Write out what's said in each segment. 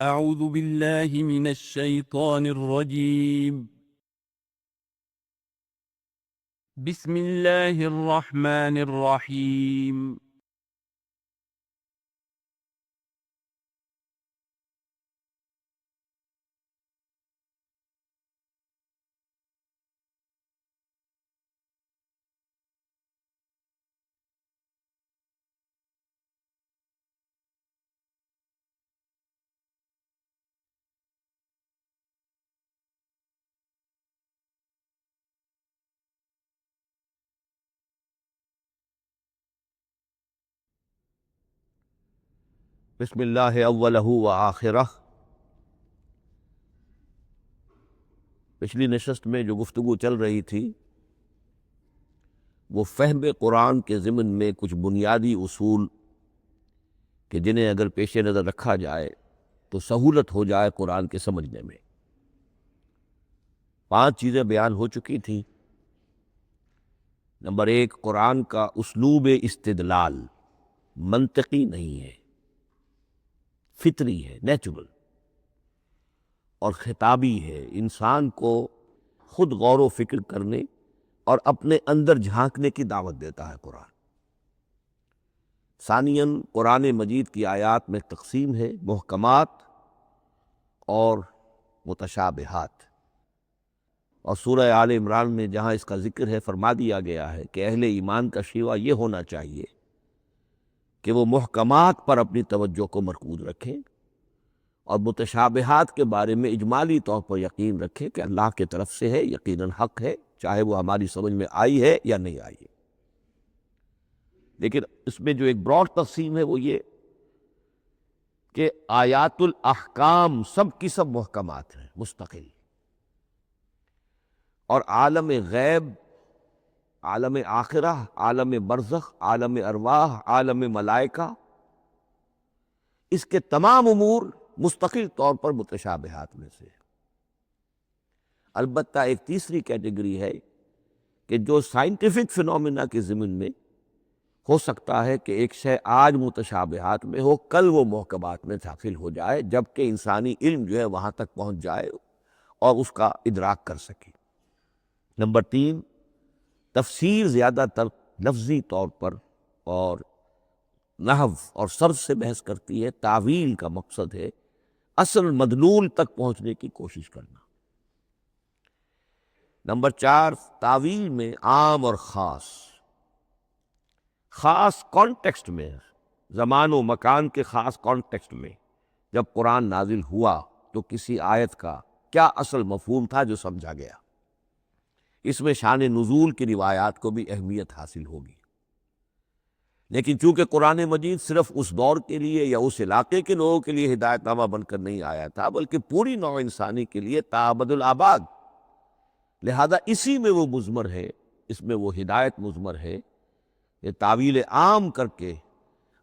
أعوذ بالله من الشيطان الرجيم. بسم الله الرحمن الرحيم. بسم اللہ اولہ و آخرہ۔ پچھلی نشست میں جو گفتگو چل رہی تھی وہ فہم قرآن کے ضمن میں کچھ بنیادی اصول کہ جنہیں اگر پیش نظر رکھا جائے تو سہولت ہو جائے قرآن کے سمجھنے میں۔ 5 چیزیں بیان ہو چکی تھیں۔ نمبر 1، قرآن کا اسلوب استدلال منطقی نہیں ہے، فطری ہے، نیچرل اور خطابی ہے، انسان کو خود غور و فکر کرنے اور اپنے اندر جھانکنے کی دعوت دیتا ہے قرآن۔ ثانیاً، قرآن مجید کی آیات میں تقسیم ہے محکمات اور متشابہات، اور سورہ آل عمران میں جہاں اس کا ذکر ہے فرما دیا گیا ہے کہ اہل ایمان کا شیوہ یہ ہونا چاہیے کہ وہ محکمات پر اپنی توجہ کو مرکوز رکھیں اور متشابہات کے بارے میں اجمالی طور پر یقین رکھیں کہ اللہ کی طرف سے ہے، یقیناً حق ہے، چاہے وہ ہماری سمجھ میں آئی ہے یا نہیں آئی ہے۔ لیکن اس میں جو ایک براڈ تقسیم ہے وہ یہ کہ آیات الاحکام سب کی سب محکمات ہیں مستقل، اور عالم غیب، عالم آخرہ، عالم برزخ، عالم ارواح، عالم ملائکہ، اس کے تمام امور مستقل طور پر متشابہات میں سے۔ البتہ ایک تیسری کیٹیگری ہے کہ جو سائنٹیفک فنومینا کے ضمن میں ہو سکتا ہے کہ ایک شے آج متشابہات میں ہو، کل وہ محکمات میں داخل ہو جائے، جبکہ انسانی علم جو ہے وہاں تک پہنچ جائے اور اس کا ادراک کر سکے۔ نمبر 3، تفسیر زیادہ تر لفظی طور پر اور نحو اور صرف سے بحث کرتی ہے، تعویل کا مقصد ہے اصل مدلول تک پہنچنے کی کوشش کرنا۔ نمبر 4، تعویل میں عام اور خاص، خاص کانٹیکسٹ میں، زمان و مکان کے خاص کانٹیکسٹ میں جب قرآن نازل ہوا تو کسی آیت کا کیا اصل مفہوم تھا جو سمجھا گیا۔ اس میں شان نزول کی روایات کو بھی اہمیت حاصل ہوگی۔ لیکن چونکہ قرآن مجید صرف اس دور کے لیے یا اس علاقے کے لوگوں کے لیے ہدایت نامہ بن کر نہیں آیا تھا، بلکہ پوری نوع انسانی کے لیے تا ابد الآباد، لہذا اسی میں وہ مضمر ہے، اس میں وہ ہدایت مضمر ہے۔ یہ تعویل عام کر کے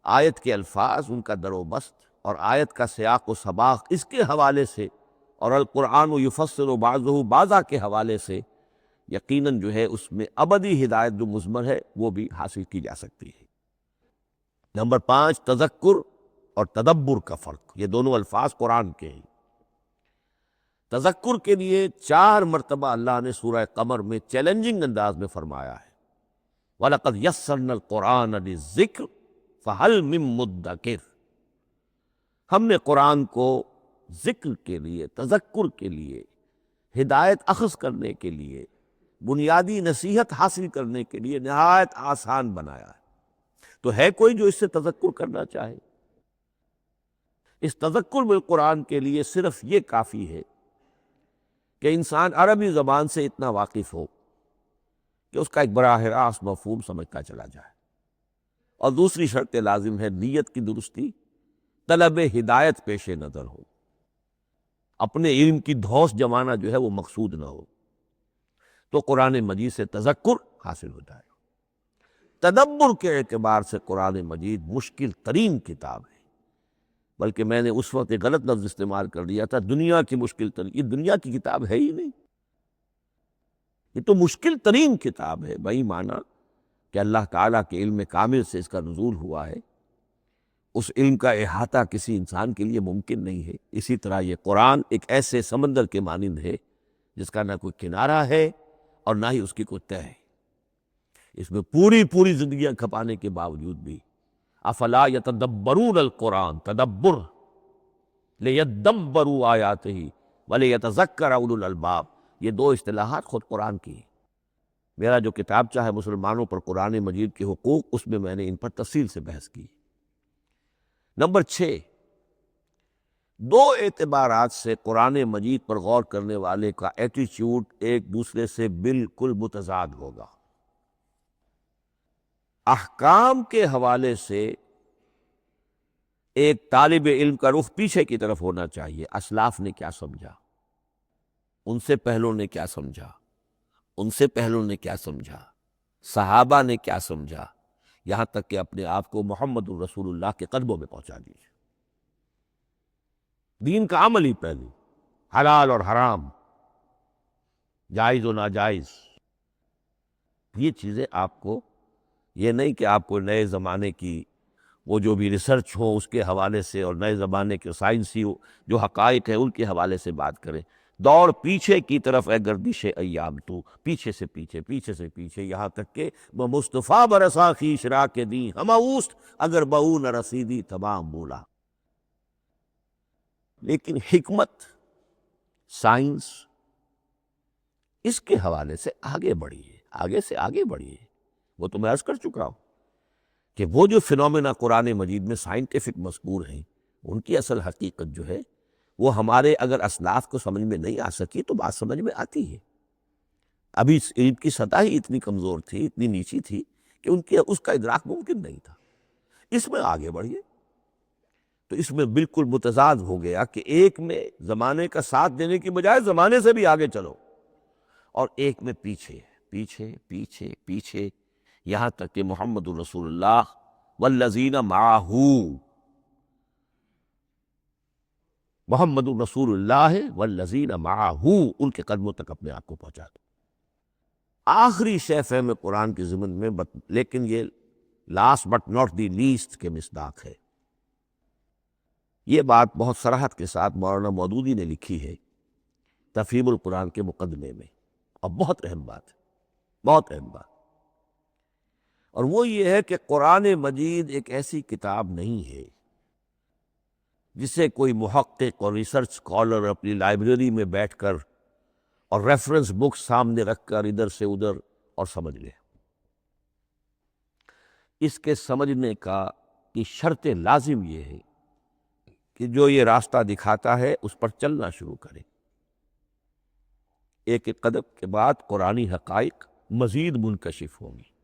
آیت کے الفاظ، ان کا در و بست اور آیت کا سیاق و سباق اس کے حوالے سے، اور القرآن یفسر بعضہ بعضا کے حوالے سے یقیناً جو ہے اس میں ابدی ہدایت جو مضمر ہے وہ بھی حاصل کی جا سکتی ہے۔ نمبر 5، تذکر اور تدبر کا فرق، یہ دونوں الفاظ قرآن کے ہیں۔ تذکر کے لیے 4 مرتبہ اللہ نے سورہ قمر میں چیلنجنگ انداز میں فرمایا ہے وَلَقَدْ يَسَّرْنَا الْقُرْآنَ لِلذِّكْرِ فَهَلْ مِن مُّدَّكِرٍ، ہم نے قرآن کو ذکر کے لیے، تذکر کے لیے، ہدایت اخذ کرنے کے لیے، بنیادی نصیحت حاصل کرنے کے لیے نہایت آسان بنایا ہے۔ تو ہے کوئی جو اس سے تذکر کرنا چاہے؟ اس تذکر بالقرآن کے لیے صرف یہ کافی ہے کہ انسان عربی زبان سے اتنا واقف ہو کہ اس کا ایک براہ راست مفہوم سمجھتا چلا جائے، اور دوسری شرط لازم ہے نیت کی درستی، طلب ہدایت پیش نظر ہو، اپنے علم کی دھوس جمانا جو ہے وہ مقصود نہ ہو، تو قرآن مجید سے تذکر حاصل ہو جائے۔ تدبر کے اعتبار سے قرآن مجید مشکل ترین کتاب ہے، بلکہ میں نے اس وقت ایک غلط لفظ استعمال کر دیا تھا، دنیا کی مشکل ترین، یہ دنیا کی کتاب ہے ہی نہیں، یہ تو مشکل ترین کتاب ہے، بھائی معنی کہ اللہ تعالیٰ کے علم کامل سے اس کا نزول ہوا ہے، اس علم کا احاطہ کسی انسان کے لیے ممکن نہیں ہے۔ اسی طرح یہ قرآن ایک ایسے سمندر کے مانند ہے جس کا نہ کوئی کنارہ ہے اور نہ ہی اس کی کوئی تہہ ہے۔ اس میں پوری زندگیاں کھپانے کے باوجود بھی افلا یتدبرون القرآن، تدبر لیدبروا آیاتہ ولیتذکر اولو الالباب، یہ دو اصطلاحات خود قرآن کی ہیں۔ میرا جو کتابچہ ہے مسلمانوں پر قرآن مجید کے حقوق، اس میں نے ان پر تفصیل سے بحث کی۔ نمبر 6، دو اعتبارات سے قرآن مجید پر غور کرنے والے کا ایٹیچیوڈ ایک دوسرے سے بالکل متضاد ہوگا۔ احکام کے حوالے سے ایک طالب علم کا رخ پیچھے کی طرف ہونا چاہیے، اسلاف نے کیا سمجھا، ان سے پہلوں نے کیا سمجھا، ان سے پہلوں نے کیا سمجھا، صحابہ نے کیا سمجھا، یہاں تک کہ اپنے آپ کو محمد الرسول اللہ کے قدموں میں پہنچا دیجیے۔ دین کا عمل ہی پہلو، حلال اور حرام، جائز و ناجائز، یہ چیزیں آپ کو، یہ نہیں کہ آپ کو نئے زمانے کی وہ جو بھی ریسرچ ہو اس کے حوالے سے اور نئے زمانے کے سائنسی جو حقائق ہیں ان کے حوالے سے بات کریں۔ دوڑ پیچھے کی طرف ہے گردش ایام تو، پیچھے سے پیچھے، یہاں تک کہ مصطفیٰ برسا خیش را کے دی ہم اوست اگر بہو نہ رسیدی تمام بولا۔ لیکن حکمت، سائنس، اس کے حوالے سے آگے بڑھیے، آگے سے آگے بڑھیے۔ وہ تو میں عرض کر چکا ہوں کہ وہ جو فینومینا قرآن مجید میں سائنٹیفک مذکور ہیں، ان کی اصل حقیقت جو ہے وہ ہمارے اگر اسلاف کو سمجھ میں نہیں آ سکی تو بات سمجھ میں آتی ہے۔ ابھی علم کی سطح ہی اتنی کمزور تھی، اتنی نیچی تھی کہ ان کی اس کا ادراک ممکن نہیں تھا۔ اس میں آگے بڑھیے تو اس میں بالکل متضاد ہو گیا کہ ایک میں زمانے کا ساتھ دینے کی بجائے زمانے سے بھی آگے چلو، اور ایک میں پیچھے، یہاں تک کہ محمد الرسول اللہ والذین معہ، محمد الرسول اللہ والذین معہ، ان کے قدموں تک اپنے آپ کو پہنچا دو۔ آخری شے فہم قرآن کی ضمن میں، لیکن یہ last but not the least کے مصداق ہے۔ یہ بات بہت صراحت کے ساتھ مولانا مودودی نے لکھی ہے تفہیم القرآن کے مقدمے میں، اور بہت اہم بات ہے، بہت اہم بات، اور وہ یہ ہے کہ قرآن مجید ایک ایسی کتاب نہیں ہے جسے کوئی محقق اور ریسرچ اسکالر اپنی لائبریری میں بیٹھ کر اور ریفرنس بک سامنے رکھ کر ادھر سے ادھر اور سمجھ لے۔ اس کے سمجھنے کی شرط لازم یہ ہے کہ جو یہ راستہ دکھاتا ہے اس پر چلنا شروع کرے۔ ایک ایک قدم کے بعد قرآنی حقائق مزید منکشف ہوں گی،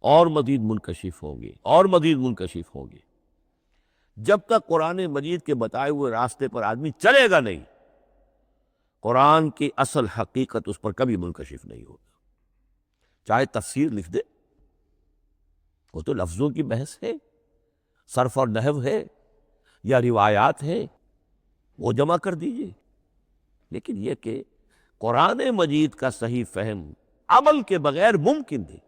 اور مزید منکشف ہوں گے، اور مزید منکشف ہوں گے۔ جب تک قرآن مجید کے بتائے ہوئے راستے پر آدمی چلے گا نہیں، قرآن کی اصل حقیقت اس پر کبھی منکشف نہیں ہوگا۔ چاہے تفسیر لکھ دے، وہ تو لفظوں کی بحث ہے، صرف اور نحو ہے، یا روایات ہے، وہ جمع کر دیجئے۔ لیکن یہ کہ قرآن مجید کا صحیح فہم عمل کے بغیر ممکن نہیں۔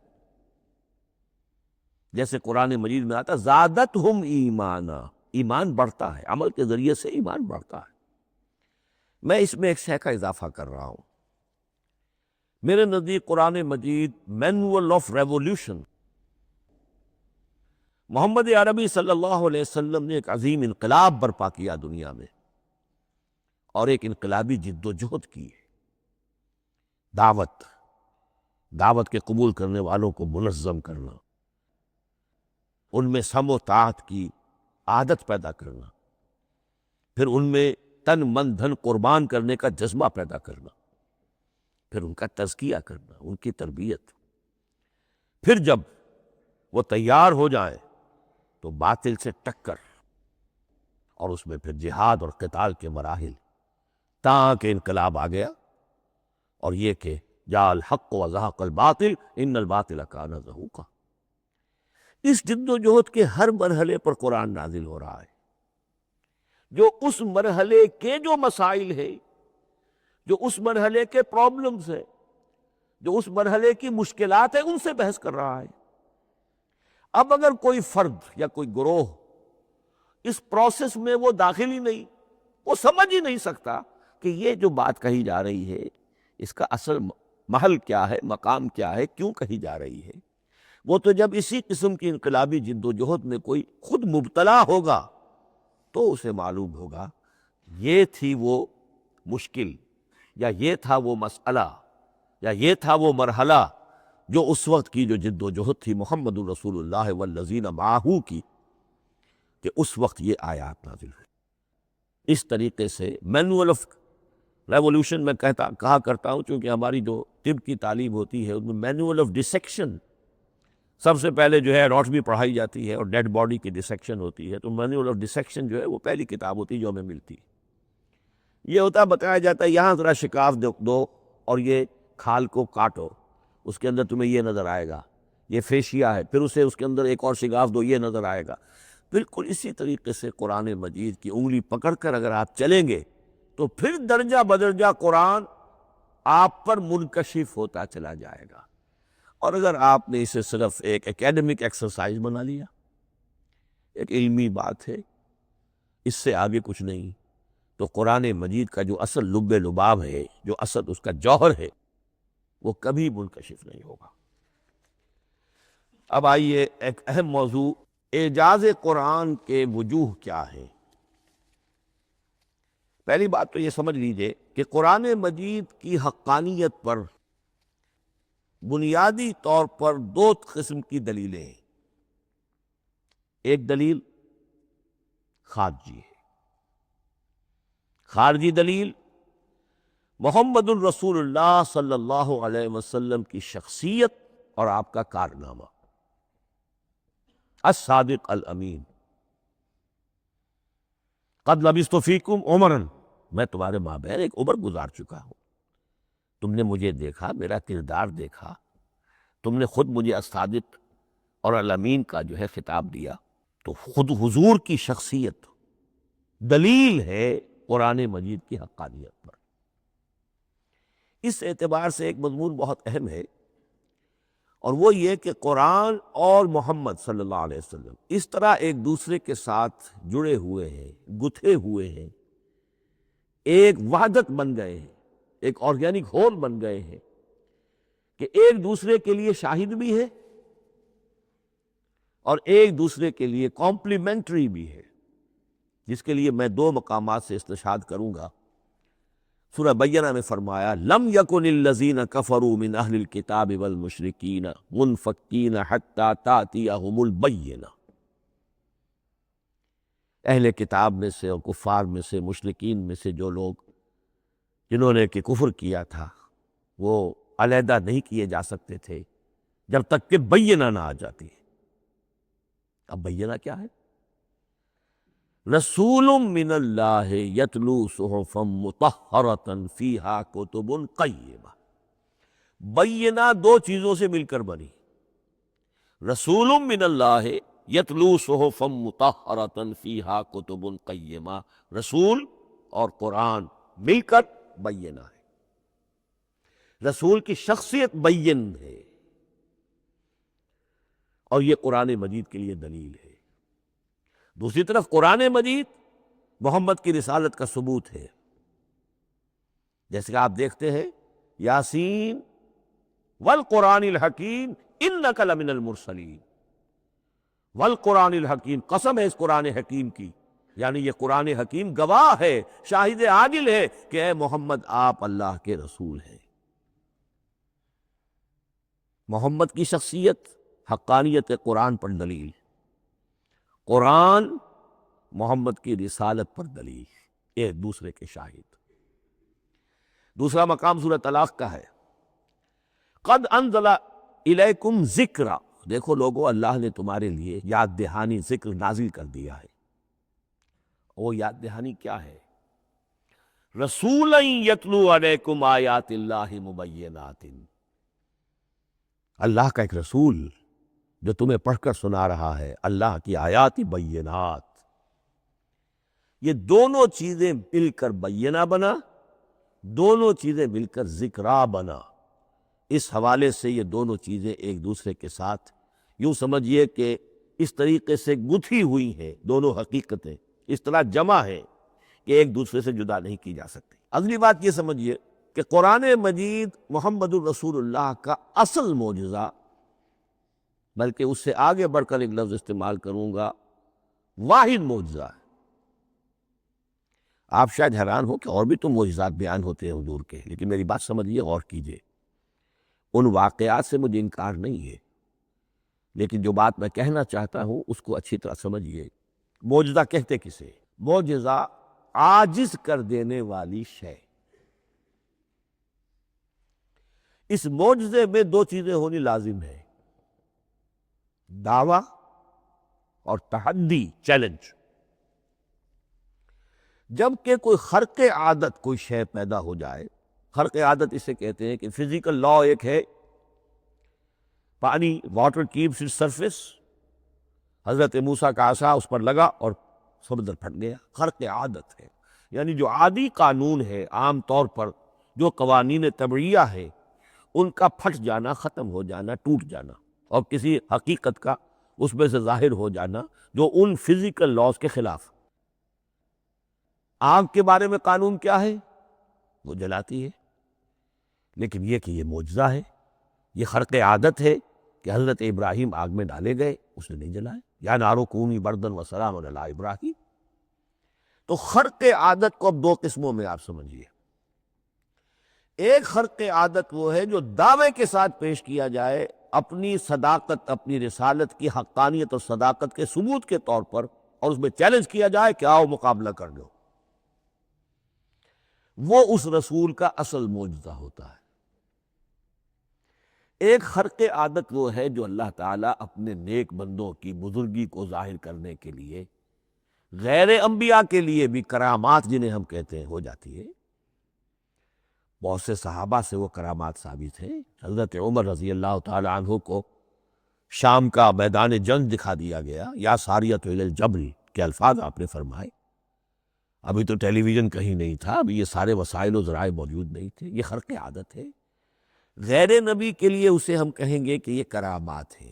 جیسے قرآن مجید میں آتا زادتہم ایمانا، ایمان بڑھتا ہے، عمل کے ذریعے سے ایمان بڑھتا ہے۔ میں اس میں ایک شے کا اضافہ کر رہا ہوں۔ میرے نزدیک قرآن مجید مینول آف ریولیوشن، محمد عربی صلی اللہ علیہ وسلم نے ایک عظیم انقلاب برپا کیا دنیا میں، اور ایک انقلابی جد و جہد کی ہے۔ دعوت کے قبول کرنے والوں کو منظم کرنا، ان میں سم و طاعت کی عادت پیدا کرنا، پھر ان میں تن من دھن قربان کرنے کا جذبہ پیدا کرنا، پھر ان کا تزکیہ کرنا، ان کی تربیت، پھر جب وہ تیار ہو جائیں تو باطل سے ٹکر، اور اس میں پھر جہاد اور قتال کے مراحل، تاکہ انقلاب آ گیا، اور یہ کہ جاء الحق وزہق الباطل ان الباطل کان زہوقا۔ اس جد و جہد کے ہر مرحلے پر قرآن نازل ہو رہا ہے، جو اس مرحلے کے جو مسائل ہیں، جو اس مرحلے کے پرابلمز ہیں، جو اس مرحلے کی مشکلات ہیں، ان سے بحث کر رہا ہے۔ اب اگر کوئی فرد یا کوئی گروہ اس پروسیس میں وہ داخل ہی نہیں، وہ سمجھ ہی نہیں سکتا کہ یہ جو بات کہی جا رہی ہے اس کا اصل محل کیا ہے، مقام کیا ہے، کیوں کہی جا رہی ہے۔ وہ تو جب اسی قسم کی انقلابی جد و جہد میں کوئی خود مبتلا ہوگا تو اسے معلوم ہوگا یہ تھی وہ مشکل، یا یہ تھا وہ مسئلہ، یا یہ تھا وہ مرحلہ جو اس وقت کی جو جد و جہد تھی محمد الرسول اللہ والذین معہ کی، کہ اس وقت یہ آیات نازل ہوئی۔ اس طریقے سے مینول آف ریولوشن میں کہا کرتا ہوں، چونکہ ہماری جو طب کی تعلیم ہوتی ہے اس میں مینول آف ڈسیکشن سب سے پہلے جو ہے اناٹومی پڑھائی جاتی ہے، اور ڈیڈ باڈی کی ڈسیکشن ہوتی ہے، تو مینول آف ڈسیکشن جو ہے وہ پہلی کتاب ہوتی ہے جو ہمیں ملتی ہے۔ یہ ہوتا بتایا جاتا ہے یہاں ذرا شکاف دو اور یہ کھال کو کاٹو، اس کے اندر تمہیں یہ نظر آئے گا، یہ فیشیا ہے، پھر اس کے اندر ایک اور شگاف دو، یہ نظر آئے گا۔ بالکل اسی طریقے سے قرآن مجید کی انگلی پکڑ کر اگر آپ چلیں گے تو پھر درجہ بدرجہ قرآن آپ پر منکشف ہوتا چلا جائے گا۔ اور اگر آپ نے اسے صرف ایک اکیڈمک ایکسرسائز بنا لیا، ایک علمی بات ہے، اس سے آگے کچھ نہیں، تو قرآن مجید کا جو اصل لب لباب ہے، جو اصل اس کا جوہر ہے، وہ کبھی منکشف نہیں ہوگا۔ اب آئیے ایک اہم موضوع، اعجاز قرآن کے وجوہ کیا ہیں۔ پہلی بات تو یہ سمجھ لیجئے کہ قرآن مجید کی حقانیت پر بنیادی طور پر دو قسم کی دلیلیں ہیں۔ ایک دلیل خارجی ہے، خارجی دلیل محمد الرسول اللہ صلی اللہ علیہ وسلم کی شخصیت اور آپ کا کارنامہ، الصادق الامین، قد لبثت فیکم عمرا، میں تمہارے مابین ایک عمر گزار چکا ہوں، تم نے مجھے دیکھا، میرا کردار دیکھا، تم نے خود مجھے الصادق اور الامین کا جو ہے خطاب دیا، تو خود حضور کی شخصیت دلیل ہے قرآن مجید کی حقانیت پر۔ اس اعتبار سے ایک مضمون بہت اہم ہے، اور وہ یہ کہ قرآن اور محمد صلی اللہ علیہ وسلم اس طرح ایک دوسرے کے ساتھ جڑے ہوئے ہیں، گتھے ہوئے ہیں، ایک وحدت بن گئے ہیں، ایک آرگینک ہول بن گئے ہیں، کہ ایک دوسرے کے لیے شاہد بھی ہے اور ایک دوسرے کے لیے کمپلیمنٹری بھی ہے، جس کے لیے میں دو مقامات سے استشہاد کروں گا۔ سورہ بینہ میں فرمایا لم یکن الذین کفروا من اہل الکتاب والمشرکین منفکین حتی تأتیہم البینہ، اہل کتاب میں سے اور کفار میں سے، مشرکین میں سے جو لوگ جنہوں نے کہ کفر کیا تھا، وہ علیحدہ نہیں کیے جا سکتے تھے جب تک کہ بینہ نہ آ جاتی۔ اب بینہ کیا ہے؟ رسول من اللہ یتلو صحفا مطہرۃ فیہا کتب قیمہ۔ بینہ دو چیزوں سے مل کر بنی، رسول من اللہ یتلو صحفا مطہرۃ فیہا کتب قیمہ، رسول اور قرآن مل کر بینہ ہے۔ رسول کی شخصیت بین ہے، اور یہ قرآن مجید کے لیے دلیل ہے۔ دوسری طرف قرآن مجید محمد کی رسالت کا ثبوت ہے، جیسے کہ آپ دیکھتے ہیں یاسین والقرآن الحکیم انک لمن المرسلین، والقرآن الحکیم، قسم ہے اس قرآن حکیم کی، یعنی یہ قرآن حکیم گواہ ہے، شاہد عادل ہے کہ اے محمد آپ اللہ کے رسول ہیں۔ محمد کی شخصیت، حقانیت قرآن پر دلیل، قرآن محمد کی رسالت پر دلیل، ایک دوسرے کے شاہد۔ دوسرا مقام سورہ طلاق کا ہے، قد انزل الیکم ذکرا، دیکھو لوگو اللہ نے تمہارے لیے یاد دہانی ذکر نازل کر دیا ہے۔ وہ یاد دہانی کیا ہے؟ رسولا یتلو علیکم آیات اللہ مبینات، اللہ کا ایک رسول جو تمہیں پڑھ کر سنا رہا ہے اللہ کی آیات بینات۔ یہ دونوں چیزیں مل کر بینہ بنا، دونوں چیزیں مل کر ذکرا بنا۔ اس حوالے سے یہ دونوں چیزیں ایک دوسرے کے ساتھ یوں سمجھیے کہ اس طریقے سے گتھی ہوئی ہیں دونوں حقیقتیں، اس طرح جمع ہیں کہ ایک دوسرے سے جدا نہیں کی جا سکتی۔ اگلی بات یہ سمجھیے کہ قرآن مجید محمد الرسول اللہ کا اصل معجزہ، بلکہ اس سے آگے بڑھ کر ایک لفظ استعمال کروں گا، واحد معجزہ ہے۔ آپ شاید حیران ہو کہ اور بھی تو معجزات بیان ہوتے ہیں حضور کے، لیکن میری بات سمجھیے، غور کیجیے۔ ان واقعات سے مجھے انکار نہیں ہے، لیکن جو بات میں کہنا چاہتا ہوں اس کو اچھی طرح سمجھیے۔ معجزہ کہتے کسے؟ معجزہ عاجز کر دینے والی شے۔ اس معجزے میں دو چیزیں ہونی لازم ہے، دعویٰ اور تحدی، چیلنج۔ جب کہ کوئی خرق عادت کوئی شے پیدا ہو جائے، خرق عادت اسے کہتے ہیں کہ فزیکل لا ایک ہے، پانی، واٹر کیپس اٹس سرفیس، حضرت موسیٰ کا عصا اس پر لگا اور سمندر پھٹ گیا، خرق عادت ہے۔ یعنی جو عادی قانون ہے، عام طور پر جو قوانین طبعیہ ہے، ان کا پھٹ جانا، ختم ہو جانا، ٹوٹ جانا، اور کسی حقیقت کا اس میں سے ظاہر ہو جانا جو ان فزیکل لاز کے خلاف۔ آگ کے بارے میں قانون کیا ہے؟ وہ جلاتی ہے، لیکن یہ کہ یہ معجزہ ہے، یہ خرق عادت ہے کہ حضرت ابراہیم آگ میں ڈالے گئے، اس نے نہیں جلائے، یا نارو کونی بردن و سلام علی ابراہیم۔ تو خرق عادت کو اب دو قسموں میں آپ سمجھیے۔ ایک خرق عادت وہ ہے جو دعوے کے ساتھ پیش کیا جائے، اپنی صداقت، اپنی رسالت کی حقانیت اور صداقت کے ثبوت کے طور پر، اور اس میں چیلنج کیا جائے کہ آؤ مقابلہ کر لو۔ وہ اس رسول کا اصل معجزہ ہوتا ہے۔ ایک خرق عادت وہ ہے جو اللہ تعالیٰ اپنے نیک بندوں کی بزرگی کو ظاہر کرنے کے لیے، غیر انبیاء کے لیے بھی کرامات جنہیں ہم کہتے ہیں ہو جاتی ہے۔ بہت سے صحابہ سے وہ کرامات ثابت ہیں۔ حضرت عمر رضی اللہ تعالی عنہ کو شام کا میدان جنگ دکھا دیا گیا، یا ساریۃ الی الجبل کے الفاظ آپ نے فرمائے۔ ابھی تو ٹیلی ویژن کہیں نہیں تھا، ابھی یہ سارے وسائل و ذرائع موجود نہیں تھے، یہ خرق عادت ہے۔ غیر نبی کے لیے اسے ہم کہیں گے کہ یہ کرامات ہے۔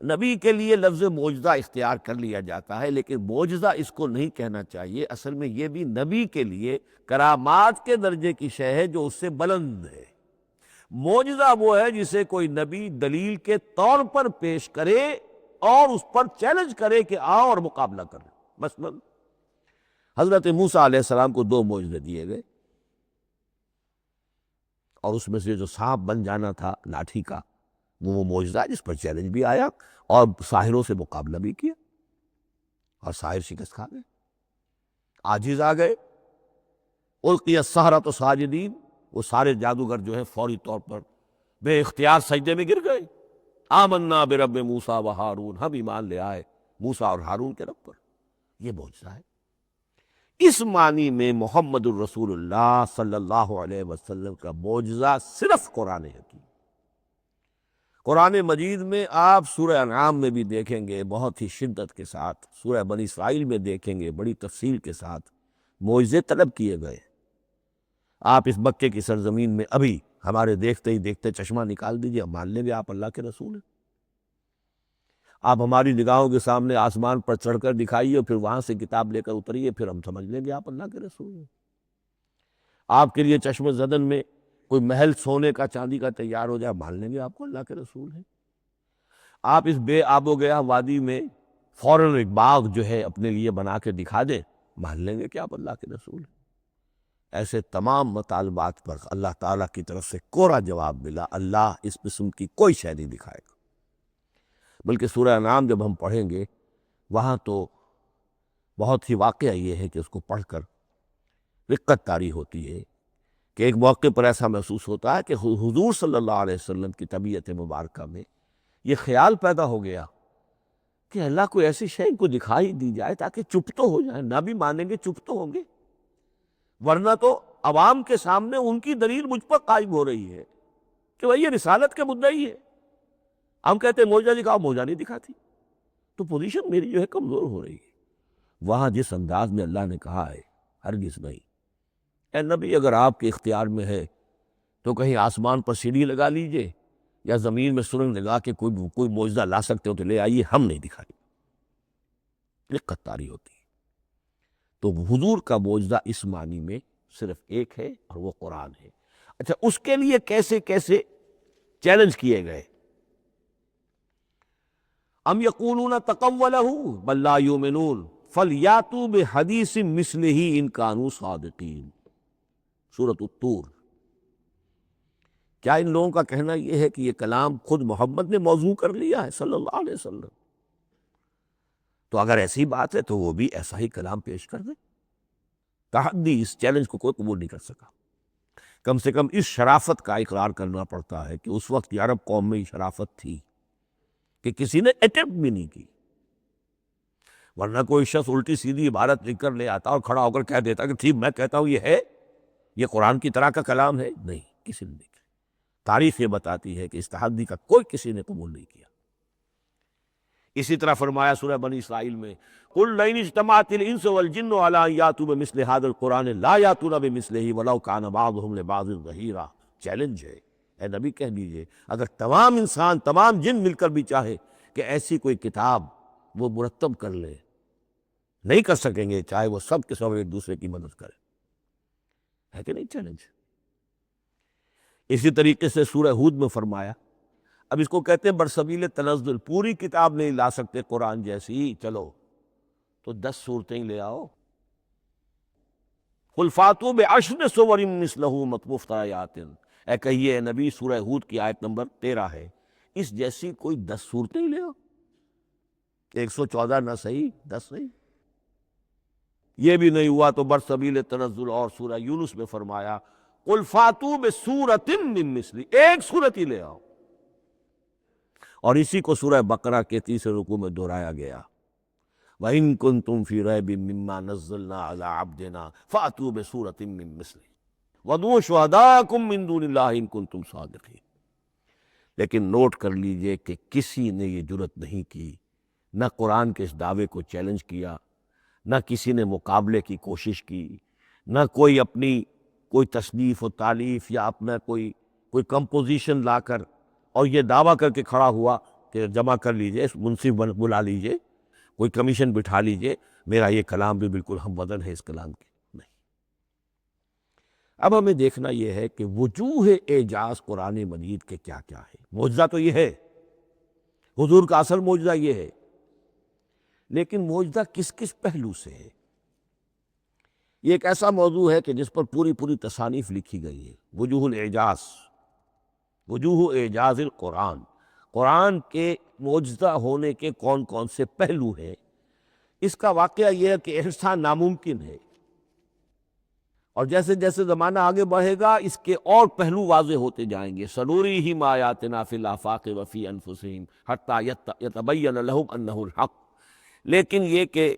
نبی کے لیے لفظ معجزہ اختیار کر لیا جاتا ہے، لیکن معجزہ اس کو نہیں کہنا چاہیے، اصل میں یہ بھی نبی کے لیے کرامات کے درجے کی شے ہے جو اس سے بلند ہے۔ معجزہ وہ ہے جسے کوئی نبی دلیل کے طور پر پیش کرے اور اس پر چیلنج کرے کہ آؤ اور مقابلہ کرو۔ مثلا حضرت موسیٰ علیہ السلام کو دو معجزے دیے گئے، اور اس میں سے جو سانپ بن جانا تھا لاٹھی کا، وہ معجزہ جس پر چیلنج بھی آیا اور ساحروں سے مقابلہ بھی کیا، اور ساحر شکست کھا گئے، عاجز آ گئے۔ القی السحرۃ ساجدین، وہ سارے جادوگر جو ہے فوری طور پر بے اختیار سجدے میں گر گئے۔ آمنا برب موسیٰ و ہارون، ہم ایمان لے آئے موسیٰ اور ہارون کے رب پر۔ یہ معجزہ ہے۔ اس معنی میں محمد الرسول اللہ صلی اللہ علیہ وسلم کا معجزہ صرف قرآن حکیم۔ قرآن مجید میں آپ سورہ انعام میں بھی دیکھیں گے بہت ہی شدت کے ساتھ، سورہ بنی اسرائیل میں دیکھیں گے بڑی تفصیل کے ساتھ معجزے طلب کیے گئے۔ آپ اس مکے کی سرزمین میں ابھی ہمارے دیکھتے ہی دیکھتے چشمہ نکال دیجئے، ہم مان لیں گے آپ اللہ کے رسول ہیں۔ آپ ہماری نگاہوں کے سامنے آسمان پر چڑھ کر دکھائیے، پھر وہاں سے کتاب لے کر اتریے، پھر ہم سمجھ لیں گے آپ اللہ کے رسول ہیں۔ آپ کے لیے چشم زدن میں کوئی محل سونے کا چاندی کا تیار ہو جائے، مان لیں گے آپ کو اللہ کے رسول ہیں۔ آپ اس بے آب و گیا وادی میں فوراً ایک باغ جو ہے اپنے لیے بنا کے دکھا دیں، مان لیں گے کہ آپ اللہ کے رسول ہیں۔ ایسے تمام مطالبات پر اللہ تعالیٰ کی طرف سے کوڑا جواب ملا، اللہ اس قسم کی کوئی شے نہیں دکھائے گا۔ بلکہ سورہ انعام جب ہم پڑھیں گے وہاں تو بہت ہی واقعہ یہ ہے کہ اس کو پڑھ کر رقت طاری ہوتی ہے کہ ایک موقع پر ایسا محسوس ہوتا ہے کہ حضور صلی اللہ علیہ وسلم کی طبیعت مبارکہ میں یہ خیال پیدا ہو گیا کہ اللہ کو ایسی شے ان کو دکھائی دی جائے تاکہ چپ تو ہو جائے، نہ بھی مانیں گے چپ تو ہوں گے، ورنہ تو عوام کے سامنے ان کی دلیل مجھ پر قائم ہو رہی ہے کہ بھئی یہ رسالت کے مدعی ہے۔ ہم کہتے ہیں معجزہ دکھاؤ، معجزہ نہیں دکھاتی، تو پوزیشن میری جو ہے کمزور ہو رہی ہے۔ وہاں جس انداز میں اللہ نے کہا ہے، ہرگز نہیں، اے نبی اگر آپ کے اختیار میں ہے تو کہیں آسمان پر سیڑھی لگا لیجئے، یا زمین میں سرنگ لگا کے کوئی معجزہ لا سکتے ہو تو لے آئیے، ہم نہیں دکھائیں۔ دقت طاری ہوتی ہے۔ تو حضور کا معجزہ اس معنی میں صرف ایک ہے اور وہ قرآن ہے۔ اچھا، اس کے لیے کیسے کیسے چیلنج کیے گئے؟ ام یقولون تقولہ بل لا یؤمنون فلیاتوا بحدیث مثلہ ان کانوا صادقین، سورۃ الطور۔ کیا ان لوگوں کا کہنا یہ ہے کہ یہ کلام خود محمد نے موضوع کر لیا ہے صلی اللہ علیہ وسلم؟ تو اگر ایسی بات ہے تو وہ بھی ایسا ہی کلام پیش کر دیں۔ تحدی، اس چیلنج کو کوئی قبول نہیں کر سکا۔ کم سے کم اس شرافت کا اقرار کرنا پڑتا ہے کہ اس وقت یہ عرب قوم میں یہ شرافت تھی کہ کسی نے اٹمپٹ بھی نہیں کی، ورنہ کوئی شخص الٹی سیدھی عبارت لکھ کر لے آتا اور کھڑا ہو کر کہہ دیتا کہ ٹھیک میں کہتا ہوں یہ ہے، یہ قرآن کی طرح کا کلام ہے۔ نہیں، کسی نے نہیں کیا۔ تاریخ یہ بتاتی ہے کہ اس تحدی کا کوئی کسی نے قبول نہیں کیا۔ اسی طرح فرمایا سورہ بنی اسرائیل میں، قُلْ لَئِنِ اجْتَمَعَتِ الْإِنسُ وَالْجِنُّ عَلَىٰ أَن يَأْتُوا بِمِثْلِ هَٰذَا الْقُرْآنِ لَا يَأْتُونَ بِمِثْلِهِ وَلَوْ كَانَ بَعْضُهُمْ لِبَعْضٍ ظَهِيرًا۔ چیلنج ہے، اے نبی کہہ دیجئے اگر تمام انسان، تمام جن مل کر بھی چاہے کہ ایسی کوئی کتاب وہ مرتب کر لے، نہیں کر سکیں گے، چاہے وہ سب کے سب ایک دوسرے کی مدد کرے۔ ہے کہ نہیں چیلنج؟ اسی طریقے سے سورہ ہود میں فرمایا، اب اس کو کہتے ہیں برسبیل تنزل، پوری کتاب نہیں لا سکتے قرآن جیسی، چلو تو 10 سورتیں لے آؤ۔ قُلْ فَأْتُوا بِعَشْرِ سُوَرٍ مِثْلَهُ مُفْتَرَیَاتٍ، اے کہیے اے نبی، سورہ ہود کی آیت نمبر 13 ہے، اس جیسی کوئی 10 سورتیں لے آؤ۔ 114 نہ صحیح، 10 صحیح۔ یہ بھی نہیں ہوا تو برسبیل تنزل اور سورہ یونس میں فرمایا، قُلْ فَأْتُوا بِسُورَةٍ مِّن مِثْلِهِ، ایک سورت ہی لے آؤ۔ اور اسی کو سورہ بقرہ کے تیسرے رکوع میں دہرایا گیا، وَإِن كُنتُمْ فِي رَيْبٍ مِّمَّا نَزَّلْنَا عَلَىٰ عَبْدِنَا فَأْتُوا بِسُورَةٍ مِّن مِّثْلِهِ وَادْعُوا شُهَدَاءَكُم مِّن دُونِ اللَّهِ إِن كُنتُمْ صَادِقِينَ۔ لیکن نوٹ کر لیجئے کہ کسی نے یہ جرت نہیں کی، نہ قرآن کے اس دعوے کو چیلنج کیا، نہ کسی نے مقابلے کی کوشش کی، نہ کوئی اپنی کوئی تصنیف و تالیف یا اپنا کوئی کمپوزیشن لا کر اور یہ دعویٰ کر کے کھڑا ہوا کہ جمع کر لیجئے، منصف بلا لیجئے، کوئی کمیشن بٹھا لیجئے، میرا یہ کلام بھی بالکل ہم وزن ہے اس کلام کے۔ نہیں۔ اب ہمیں دیکھنا یہ ہے کہ وجوہ اعجاز قرآن مجید کے کیا کیا ہے۔ معجزہ تو یہ ہے، حضور کا اصل معجزہ یہ ہے، لیکن معجزہ کس کس پہلو سے ہے؟ یہ ایک ایسا موضوع ہے کہ جس پر پوری تصانیف لکھی گئی ہے۔ وجوہ الاعجاز، وجوہ اعجاز القرآن، قرآن کے معجزہ ہونے کے کون کون سے پہلو ہیں۔ اس کا واقعہ یہ ہے کہ احسان ناممکن ہے، اور جیسے جیسے زمانہ آگے بڑھے گا اس کے اور پہلو واضح ہوتے جائیں گے۔ سنوریہم آیاتنا فی الآفاق وفی انفسہم حتی یتبین لہم انہ الحق۔ لیکن یہ کہ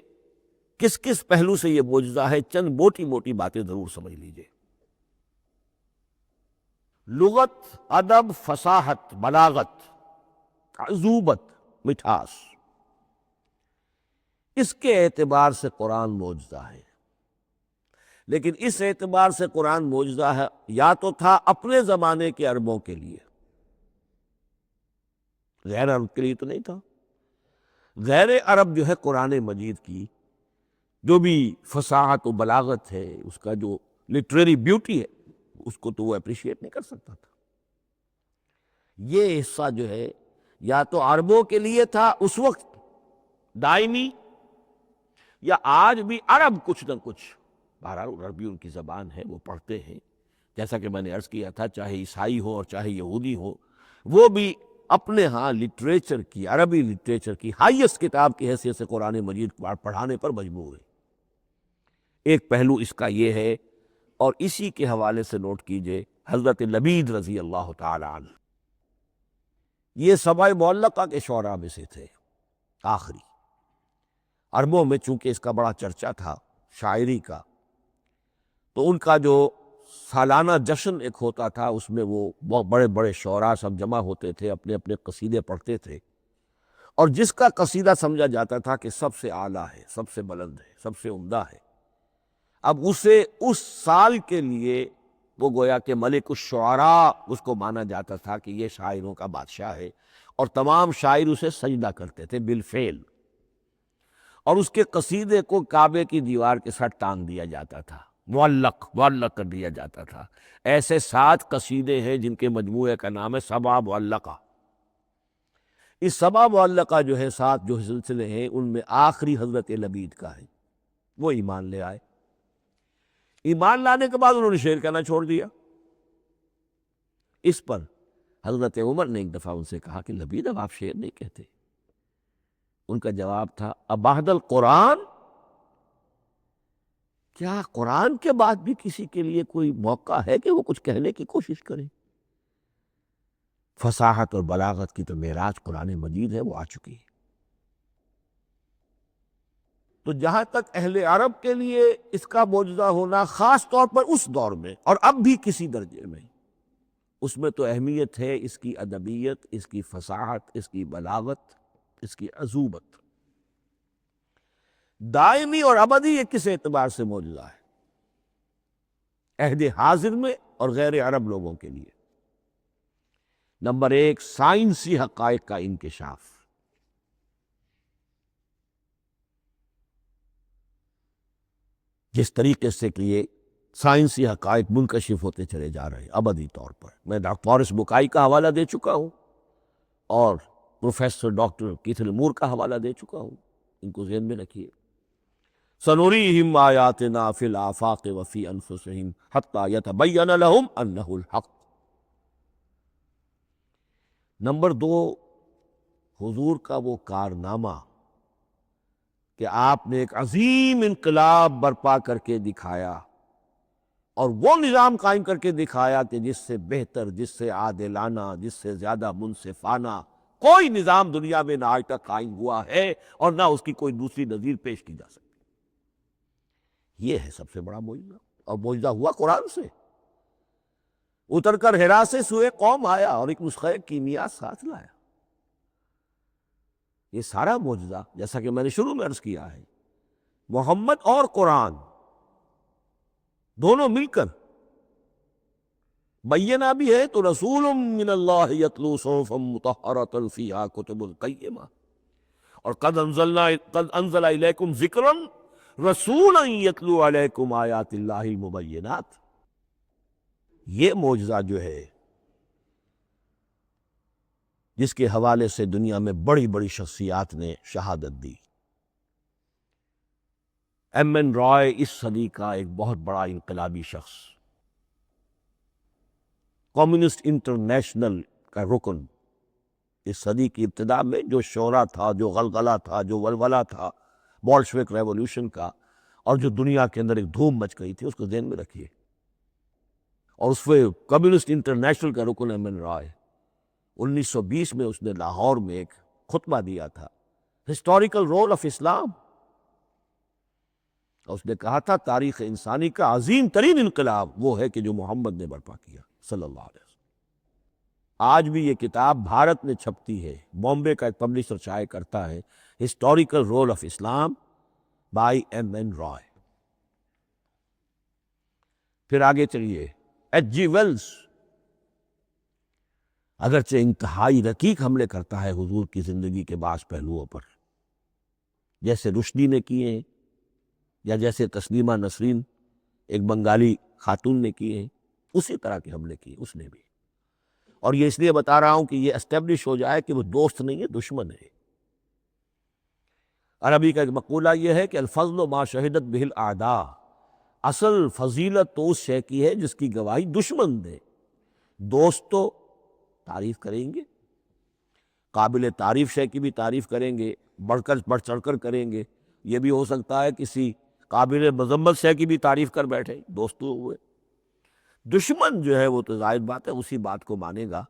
کس کس پہلو سے یہ معجزہ ہے، چند موٹی موٹی باتیں ضرور سمجھ لیجئے۔ لغت، ادب، فصاحت، بلاغت، عذوبت، مٹھاس، اس کے اعتبار سے قرآن معجزہ ہے۔ لیکن اس اعتبار سے قرآن معجزہ ہے، یا تو تھا اپنے زمانے کے عربوں کے لیے، غیر عرب کے لیے تو نہیں تھا۔ غیر عرب جو ہے قرآن مجید کی جو بھی فصاحت و بلاغت ہے، اس کا جو لٹریری بیوٹی ہے، اس کو تو وہ اپریشیٹ نہیں کر سکتا تھا۔ یہ حصہ جو ہے یا تو عربوں کے لیے تھا اس وقت دائمی، یا آج بھی عرب کچھ نہ کچھ، بہرحال عربی ان کی زبان ہے، وہ پڑھتے ہیں، جیسا کہ میں نے عرض کیا تھا، چاہے عیسائی ہو اور چاہے یہودی ہو، وہ بھی اپنے ہاں لٹریچر کی، عربی لٹریچر کی ہائیسٹ کتاب کی حیثیت سے قرآن مجید پڑھانے پر مجبور ہے۔ ایک پہلو اس کا یہ ہے، اور اسی کے حوالے سے نوٹ کیجئے حضرت لبید رضی اللہ تعالی عنہ، یہ سبع معلقہ کے شعراء میں سے تھے آخری۔ عربوں میں چونکہ اس کا بڑا چرچا تھا شاعری کا، تو ان کا جو سالانہ جشن ایک ہوتا تھا، اس میں وہ بہت بڑے بڑے شعراء سب جمع ہوتے تھے، اپنے اپنے قصیدے پڑھتے تھے، اور جس کا قصیدہ سمجھا جاتا تھا کہ سب سے اعلیٰ ہے، سب سے بلند ہے، سب سے عمدہ ہے، اب اسے اس سال کے لیے وہ گویا کہ ملک الشعراء اس کو مانا جاتا تھا کہ یہ شاعروں کا بادشاہ ہے، اور تمام شاعر اسے سجدہ کرتے تھے بالفعل۔ اور اس کے قصیدے کو کعبے کی دیوار کے ساتھ ٹانگ دیا جاتا تھا، معلق کر دیا جاتا تھا۔ ایسے 7 قصیدے ہیں جن کے مجموعے کا نام ہے سبع معلقہ۔ اس سبع معلقہ جو ہے 7 جو سلسلے ہیں، ان میں آخری حضرت لبید کا ہے، وہ ایمان لے آئے۔ ایمان لانے کے بعد انہوں نے شعر کہنا چھوڑ دیا۔ اس پر حضرت عمر نے ایک دفعہ ان سے کہا کہ لبید اب آپ شعر نہیں کہتے۔ ان کا جواب تھا ابعد القرآن، کیا قرآن کے بعد بھی کسی کے لیے کوئی موقع ہے کہ وہ کچھ کہنے کی کوشش کرے؟ فصاحت اور بلاغت کی تو معراج قرآن مجید ہے، وہ آ چکی ہے۔ تو جہاں تک اہل عرب کے لیے اس کا معجزہ ہونا خاص طور پر اس دور میں اور اب بھی کسی درجے میں، اس میں تو اہمیت ہے اس کی ادبیت، اس کی فصاحت، اس کی بلاغت، اس کی عذوبت۔ دائمی اور ابدی یہ کس اعتبار سے معجزہ ہے عہد حاضر میں اور غیر عرب لوگوں کے لیے؟ نمبر 1، سائنسی حقائق کا انکشاف۔ جس طریقے سے کہ یہ سائنسی حقائق منکشف ہوتے چلے جا رہے ہیں ابدی طور پر، میں ڈاکٹر مورس بکائی کا حوالہ دے چکا ہوں اور پروفیسر ڈاکٹر کیتھل مور کا حوالہ دے چکا ہوں، ان کو ذہن میں رکھیے۔ سنریہم آیاتنا فی الآفاق وفی انفسہم حتی یتبین لہم انہ الحق۔ نمبر 2، حضور کا وہ کارنامہ کہ آپ نے ایک عظیم انقلاب برپا کر کے دکھایا اور وہ نظام قائم کر کے دکھایا کہ جس سے بہتر، جس سے عادلانہ، جس سے زیادہ منصفانہ کوئی نظام دنیا میں نہ آج تک قائم ہوا ہے اور نہ اس کی کوئی دوسری نظیر پیش کی جا سکتی۔ یہ ہے سب سے بڑا معجزہ، اور معجزہ ہوا قرآن سے۔ اتر کر حرا سے سوئے قوم آیا اور ایک نسخہ کیمیا ساتھ لایا۔ یہ سارا معجزہ، جیسا کہ میں نے شروع میں عرض کیا ہے، محمد اور قرآن دونوں مل کر بینہ بھی ہے تو رسول من اللہ یتلو صحفا مطہرۃ فیہا کتب قیمہ، اور قد انزل الیکم ذکرا رسولا یتلو علیکم آیات اللہ المبینات۔ یہ معجزہ جو ہے جس کے حوالے سے دنیا میں بڑی بڑی شخصیات نے شہادت دی۔ ایم این رائے اس صدی کا ایک بہت بڑا انقلابی شخص، کمیونسٹ انٹرنیشنل کا رکن، اس صدی کی ابتدا میں جو شورا تھا، جو غلغلہ تھا، جو ولولہ تھا بولشوک ریولوشن کا، اور جو دنیا کے اندر ایک دھوم مچ گئی تھی، اس کو ذہن میں رکھیے۔ اور اس میں کمیونسٹ انٹرنیشنل کا رکن ایم این رائے، 1920 میں اس نے لاہور میں ایک خطبہ دیا تھا، ہسٹوریکل رول آف اسلام، اور اس نے کہا تھا تاریخ انسانی کا عظیم ترین انقلاب وہ ہے کہ جو محمد نے برپا کیا صلی اللہ علیہ وسلم۔ آج بھی یہ کتاب بھارت میں چھپتی ہے، بامبے کا ایک پبلشر شائع کرتا ہے، historical role of Islam by M N Roy. پھر آگے چلیے، ایچ جی ویلز اگرچہ انتہائی رقیق حملے کرتا ہے حضور کی زندگی کے بعض پہلوؤں پر، جیسے رشدی نے کیے ہیں یا جیسے تسلیمہ نسرین ایک بنگالی خاتون نے کیے ہیں، اسی طرح کے حملے کیے اس نے بھی۔ اور یہ اس لیے بتا رہا ہوں کہ یہ اسٹیبلش ہو جائے کہ وہ دوست نہیں ہے، دشمن ہے۔ عربی کا ایک مقولہ یہ ہے کہ الفضل ما شہدت بہ الاعداء، اصل فضیلت تو اس شے کی ہے جس کی گواہی دشمن دے۔ دوست تو تعریف کریں گے، قابل تعریف شے کی بھی تعریف کریں گے، بڑھ چڑھ کر کریں گے۔ یہ بھی ہو سکتا ہے کسی قابل مذمت شے کی بھی تعریف کر بیٹھے، دوست تو ہوئے۔ دشمن جو ہے وہ تو ظاہر بات ہے اسی بات کو مانے گا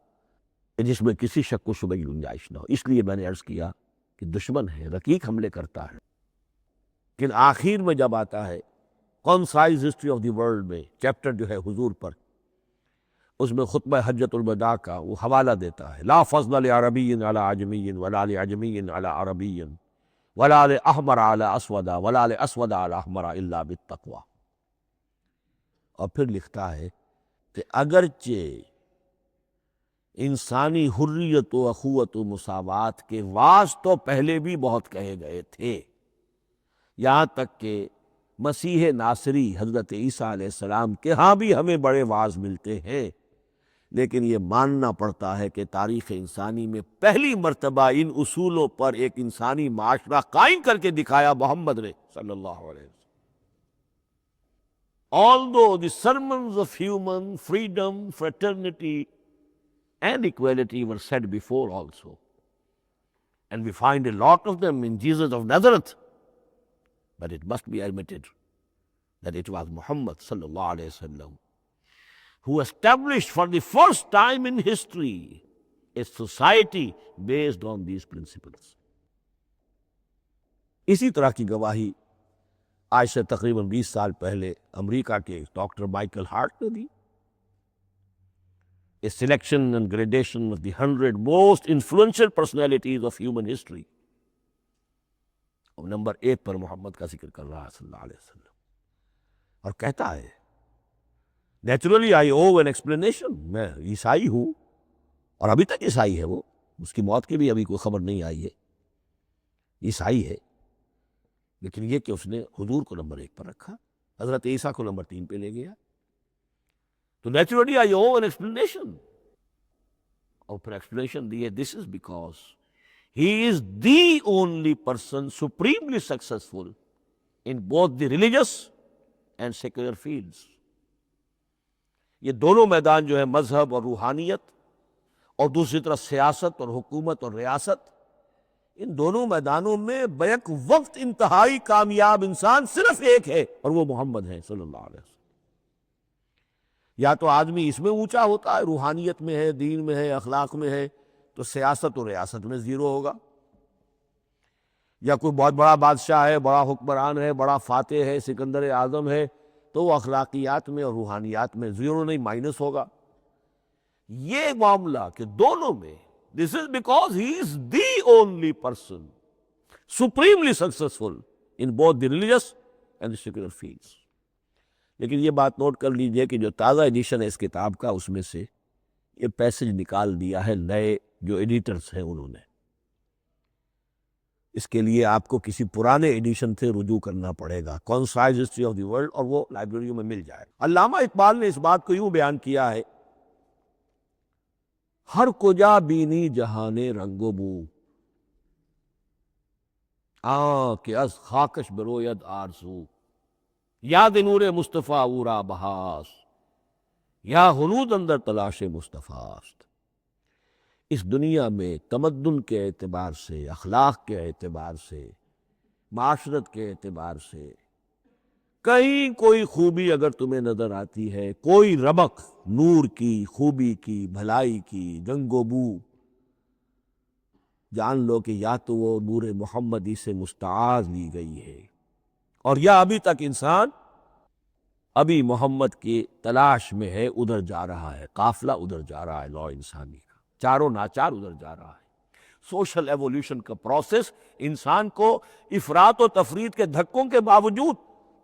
جس میں کسی شک و شبہ کی گنجائش نہ ہو۔ اس لیے میں نے عرض کیا کہ دشمن ہے، رقیق حملے کرتا ہے، لیکن آخر میں جب آتا ہے concise history of the world میں چیپٹر جو ہے حضور پر، اس میں خطبہ حجۃ الوداع کا وہ حوالہ دیتا ہے، لا فضل لعربی علی عجمی ولا لعجمی علی عربی ولا لاحمر علی اسود ولا لاسود علی احمر الا بالتقوی۔ اور پھر لکھتا ہے کہ اگرچہ انسانی حریت و اخوت و مساوات کے واز تو پہلے بھی بہت کہے گئے تھے، یہاں تک کہ مسیح ناصری حضرت عیسیٰ علیہ السلام کے ہاں بھی ہمیں بڑے واعظ ملتے ہیں، لیکن یہ ماننا پڑتا ہے کہ تاریخ انسانی میں پہلی مرتبہ ان اصولوں پر ایک انسانی معاشرہ قائم کر کے دکھایا محمد نے صلی اللہ علیہ وسلم. Although the sermons of human freedom, fraternity and equality were said before also, and we find a lot of them in Jesus of Nazareth, but it must be admitted that it was Muhammad sallallahu alayhi wasallam who established for the first time in history a society based on these principles. اسی طرح کی گواہی آج سے تقریباً 20 سال پہلے امریکہ کے ڈاکٹر مائیکل ہارٹ نے دی. A selection and gradation of the 100 most influential personalities of human history. اور نمبر 1 پر محمد کا ذکر کر رہا ہے صلی اللہ علیہ وسلم، اور کہتا ہے naturally I owe an explanation, میں عیسائی ہوں اور ابھی تک عیسائی ہے وہ، اس کی موت کی بھی ابھی کوئی خبر نہیں آئی ہے، عیسائی ہے، لیکن یہ کہ اس نے حضور کو نمبر 1 پر رکھا، حضرت عیسیٰ کو نمبر 3 پہ لے گیا. تو naturally I owe an explanation, اور پھر ایکسپلینیشن دی ہے this is because he is the only person supremely successful in both the religious and secular fields. یہ دونوں میدان جو ہے مذہب اور روحانیت، اور دوسری طرف سیاست اور حکومت اور ریاست، ان دونوں میدانوں میں بیک وقت انتہائی کامیاب انسان صرف ایک ہے، اور وہ محمد ہے صلی اللہ علیہ وسلم. یا تو آدمی اس میں اونچا ہوتا ہے، روحانیت میں ہے، دین میں ہے، اخلاق میں ہے، تو سیاست اور ریاست میں زیرو ہوگا. یا کوئی بہت بڑا بادشاہ ہے، بڑا حکمران ہے، بڑا فاتح ہے، سکندر اعظم ہے، تو وہ اخلاقیات میں اور روحانیات میں زیرو نہیں، مائنس ہوگا. یہ معاملہ کہ دونوں میں this is because he is the only person supremely successful in both the religious and the secular fields. لیکن یہ بات نوٹ کر لیجئے کہ جو تازہ ایڈیشن ہے اس کتاب کا، اس میں سے یہ پیسج نکال دیا ہے نئے جو ایڈیٹرز ہیں انہوں نے. اس کے لیے آپ کو کسی پرانے ایڈیشن سے رجوع کرنا پڑے گا، concise history of the world, اور وہ لائبریریوں میں مل جائے گا. علامہ اقبال نے اس بات کو یوں بیان کیا ہے، ہر کجا بینی جہان رنگ و بو، کہ از خاکش بروید آرزو، یاد نور مصطفیٰ اورا بہاس، یا ہنود اندر تلاش مصطفیٰ است. اس دنیا میں تمدن کے اعتبار سے، اخلاق کے اعتبار سے، معاشرت کے اعتبار سے کہیں کوئی خوبی اگر تمہیں نظر آتی ہے، کوئی رمق نور کی، خوبی کی، بھلائی کی، رنگ و بو، جان لو کہ یا تو وہ نور محمدی سے مستعاذ لی گئی ہے، اور یا ابھی تک انسان ابھی محمد کی تلاش میں ہے، ادھر جا رہا ہے، قافلہ ادھر جا رہا ہے، نوع انسانی کا چاروں ناچار ادھر جا رہا ہے. سوشل ایولیوشن کا پروسیس انسان کو افراط و تفرید کے دھکوں کے باوجود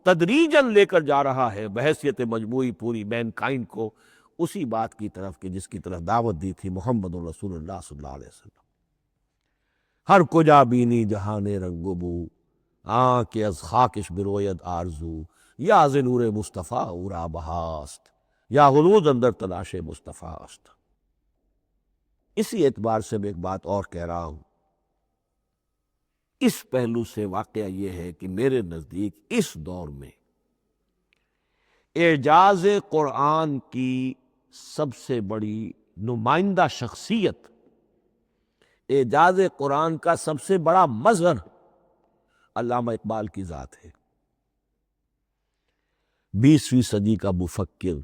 تدریجاً لے کر جا رہا ہے بحیثیت مجموعی پوری مین کائنڈ کو اسی بات کی طرف کہ جس کی طرف دعوت دی تھی محمد رسول اللہ صلی اللہ علیہ وسلم. ہر کجا بینی جہان رنگ و بو، کہ از خاکش بروید آرزو، یا ز نور مصطفیٰ اورا بہاست، یا غلود اندر تلاش مصطفیٰ است. اسی اعتبار سے میں ایک بات اور کہہ رہا ہوں، اس پہلو سے واقعہ یہ ہے کہ میرے نزدیک اس دور میں اعجاز قرآن کی سب سے بڑی نمائندہ شخصیت، اعجاز قرآن کا سب سے بڑا مظہر علامہ اقبال کی ذات ہے. 20ویں صدی کا مفکر،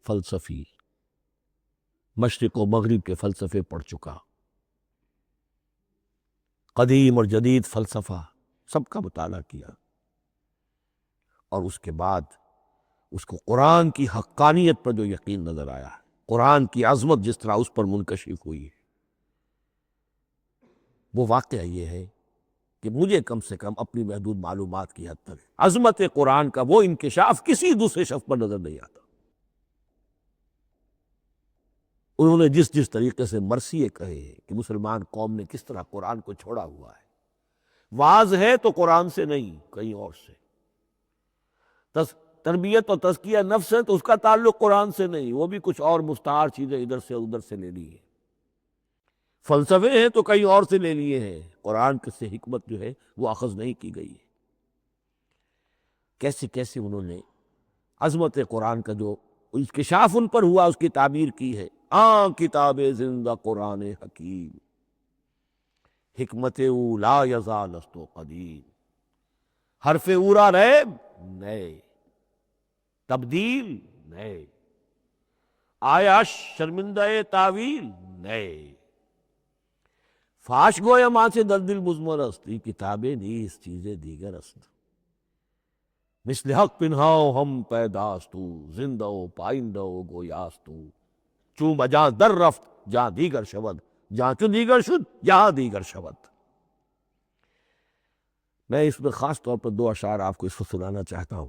فلسفی، مشرق و مغرب کے فلسفے پڑھ چکا، قدیم اور جدید فلسفہ سب کا مطالعہ کیا، اور اس کے بعد اس کو قرآن کی حقانیت پر جو یقین نظر آیا، قرآن کی عظمت جس طرح اس پر منکشف ہوئی ہے، وہ واقعہ یہ ہے کہ مجھے کم سے کم اپنی محدود معلومات کی حد تک عظمت قرآن کا وہ انکشاف کسی دوسرے شخص پر نظر نہیں آتا. انہوں نے جس طریقے سے مرثیے کہے ہیں کہ مسلمان قوم نے کس طرح قرآن کو چھوڑا ہوا ہے، واز ہے تو قرآن سے نہیں، کہیں اور سے۔ تربیت اور تزکیہ نفس ہے تو اس کا تعلق قرآن سے نہیں، وہ بھی کچھ اور مستعار چیزیں ادھر سے ادھر سے لے لی ہیں۔ فلسفے ہیں تو کہیں اور سے لے لیے ہیں، قرآن سے حکمت جو ہے وہ اخذ نہیں کی گئی ہے۔ کیسے کیسے انہوں نے عظمت قرآن کا جو انکشاف ان پر ہوا اس کی تعبیر کی ہے۔ کتاب زندہ قرآن حکیم، حکمت او لا یزال است و قدیم، حرف اورا ریب نئے، تبدیل نئے، آیا شرمندہ تعویل نئے، فاش گویا ماں سے در دل مضمر است، یہ کتابیں نیز چیزیں دیگر است، مثل حق پنہاؤ ہم پیداستو، زندہ و پائندہ و گویاستو، چون بجاں در رفت جہاں دیگر شود، جہاں چون دیگر شد جہاں دیگر شود۔ میں اس میں خاص طور پر 2 اشعار آپ کو اس وقت سنانا چاہتا ہوں۔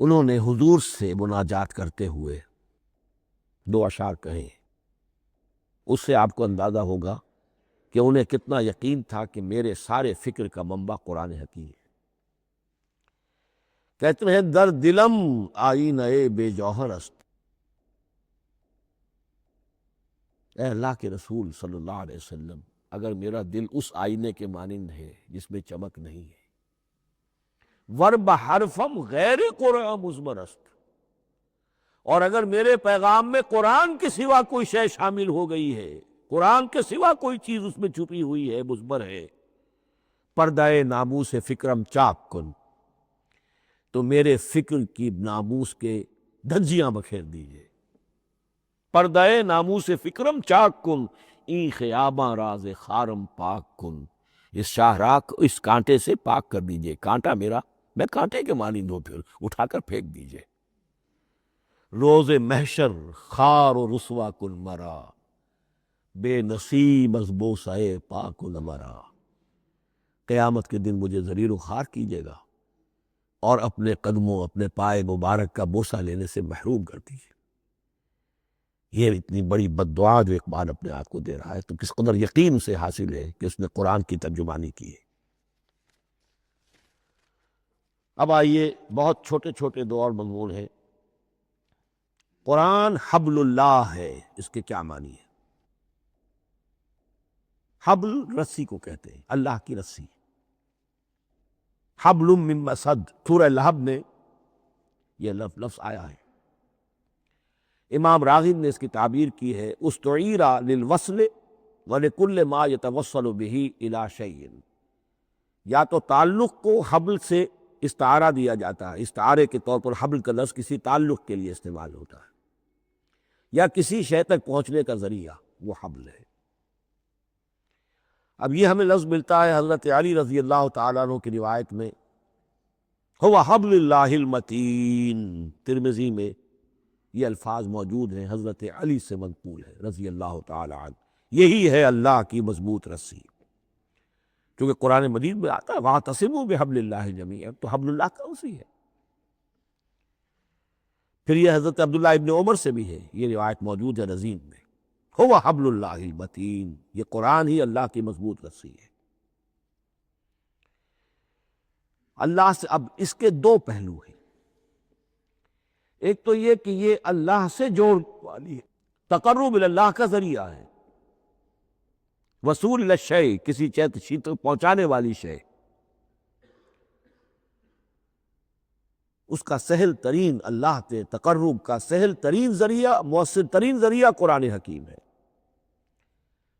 انہوں نے حضور سے مناجات کرتے ہوئے 2 اشعار کہیں، اس سے آپ کو اندازہ ہوگا کہ انہیں کتنا یقین تھا کہ میرے سارے فکر کا منبع قرآن حکیم ہے۔ کہتے ہیں در دلم آئینہ بے جوہر است، اے اللہ کے رسول صلی اللہ علیہ وسلم، اگر میرا دل اس آئینے کے مانند ہے جس میں چمک نہیں ہے، ورب حرفم غیر قرآن مضمر است، اور اگر میرے پیغام میں قرآن کے سوا کوئی شے شامل ہو گئی ہے، قرآن کے سوا کوئی چیز اس میں چھپی ہوئی ہے، مضمر ہے، پردہ ناموس فکرم چاک کن، تو میرے فکر کی ناموس کے دھجیاں بکھیر دیجئے۔ پردہ ناموس فکرم چاک کن، این خیاباں راز خارم پاک کن، اس شاہراہ کو اس کانٹے سے پاک کر دیجئے، کانٹا میرا، میں کانٹے کے مانند ہوں، پھر اٹھا کر پھینک دیجئے۔ روز محشر خار و رسوا کن مرا، بے نصیب از بوسہ پاک و نمرا، قیامت کے دن مجھے ذلیل و خوار کیجیے گا اور اپنے قدموں، اپنے پائے مبارک کا بوسہ لینے سے محروم کر دیجیے۔ یہ اتنی بڑی بد دعا جو اقبال اپنے آپ کو دے رہا ہے، تو کس قدر یقین اسے حاصل ہے کہ اس نے قرآن کی ترجمانی کی ہے۔ اب آئیے، بہت چھوٹے چھوٹے 2 اور مضمون ہیں۔ قرآن حبل اللہ ہے، اس کے کیا معنی ہے؟ حبل رسی کو کہتے ہیں، اللہ کی رسی۔ حبل من مسد، سورہ لہب میں یہ لفظ آیا ہے۔ امام راغب نے اس کی تعبیر کی ہے، استعیر للوصل ولکل ما یتوصل به الی شیء، یا تو تعلق کو حبل سے استعارہ دیا جاتا ہے، استعارے کے طور پر حبل کا لفظ کسی تعلق کے لیے استعمال ہوتا ہے، یا کسی شے تک پہنچنے کا ذریعہ، وہ حبل ہے۔ اب یہ ہمیں لفظ ملتا ہے حضرت علی رضی اللہ تعالیٰ عنہ کی روایت میں، ہوا حبل اللہ المتین، ترمذی میں یہ الفاظ موجود ہیں، حضرت علی سے منقول ہے رضی اللہ تعالیٰ عنہ، یہی ہے اللہ کی مضبوط رسی۔ کیونکہ قرآن مجید میں آتا ہے وَاعْتَصِمُوا بِحَبْلِ اللَّهِ جَمِيعًا، تو حبل اللہ کا اسی ہے۔ پھر یہ حضرت عبداللہ ابن عمر سے بھی ہے، یہ روایت موجود ہے رزین میں، ہوا حبل اللہ المتین، یہ قرآن ہی اللہ کی مضبوط رسی ہے۔ اللہ سے اب اس کے 2 پہلو ہیں، ایک تو یہ کہ یہ اللہ سے جوڑ والی ہے، تقرب اللہ کا ذریعہ ہے، وصول الشیء، کسی چیز تک پہنچانے والی شے، اس کا سہل ترین، اللہ کے تقرب کا سہل ترین ذریعہ، مؤثر ترین ذریعہ قرآن حکیم ہے۔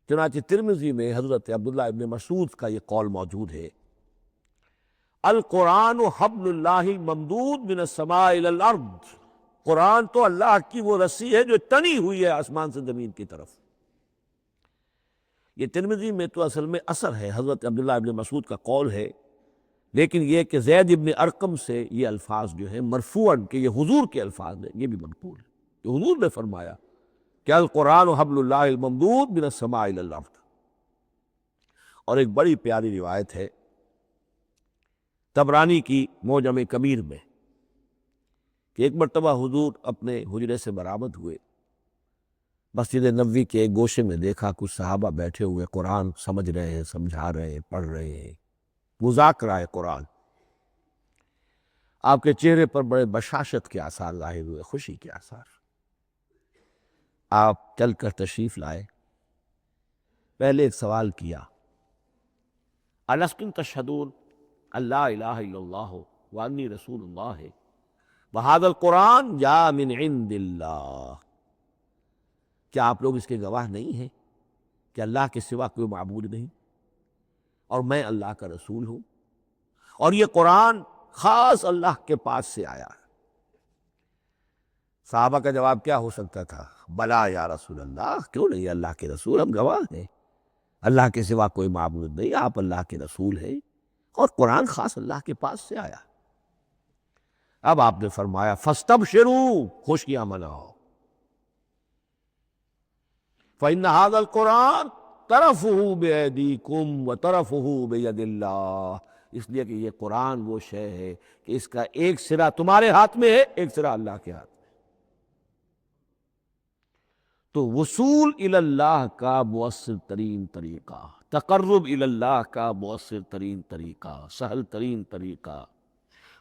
چنانچہ ترمذی میں حضرت عبداللہ ابن مسعود کا یہ قول موجود ہے، القرآن حبل اللہ ممدود من السماء الی الارض، قرآن تو اللہ کی وہ رسی ہے جو تنی ہوئی ہے آسمان سے زمین کی طرف۔ یہ ترمذی میں تو اصل میں اثر ہے، حضرت عبداللہ ابن مسعود کا قول ہے، لیکن یہ کہ زید ابن ارقم سے یہ الفاظ جو ہیں مرفوعاً کہ یہ حضور کے الفاظ ہیں، یہ بھی منقول ہے کہ حضور نے فرمایا کہ القرآن حبل اللہ الممدود من السماء الی الارض۔ اور ایک بڑی پیاری روایت ہے طبرانی کی معجم کبیر میں کہ ایک مرتبہ حضور اپنے حجرے سے برآمد ہوئے، مسجد نبوی کے ایک گوشے میں دیکھا کچھ صحابہ بیٹھے ہوئے قرآن سمجھ رہے ہیں، سمجھا رہے ہیں، پڑھ رہے ہیں، مذاکرہ ہے قرآن۔ آپ کے چہرے پر بڑے بشاشت کے آثار ظاہر ہوئے، خوشی کے آثار۔ آپ چل کر تشریف لائے، پہلے ایک سوال کیا، الستم تشہدون اللہ الہ الا اللہ وانی رسول اللہ وہذا القرآن جاء من عند اللہ، کیا آپ لوگ اس کے گواہ نہیں ہیں کہ اللہ کے سوا کوئی معبود نہیں اور میں اللہ کا رسول ہوں، اور یہ قرآن خاص اللہ کے پاس سے آیا ہے؟ صحابہ کا جواب کیا ہو سکتا تھا؟ بلا یا رسول اللہ، کیوں نہیں، اللہ کے رسول، ہم گواہ ہیں، اللہ کے سوا کوئی معبود نہیں، آپ اللہ کے رسول ہیں اور قرآن خاص اللہ کے پاس سے آیا۔ اب آپ نے فرمایا فاستبشروا، خوشیاں مناؤ، فإن هذا القرآن طرفه بأيديكم وطرفه بيد اللہ، اس لیے کہ یہ قرآن وہ شے ہے کہ اس کا ایک سرا تمہارے ہاتھ میں ہے، ایک سرا اللہ کے ہاتھ میں۔ تو وصول الی اللہ کا مؤثر ترین طریقہ، تقرب الی اللہ کا مؤثر ترین طریقہ، سہل ترین طریقہ،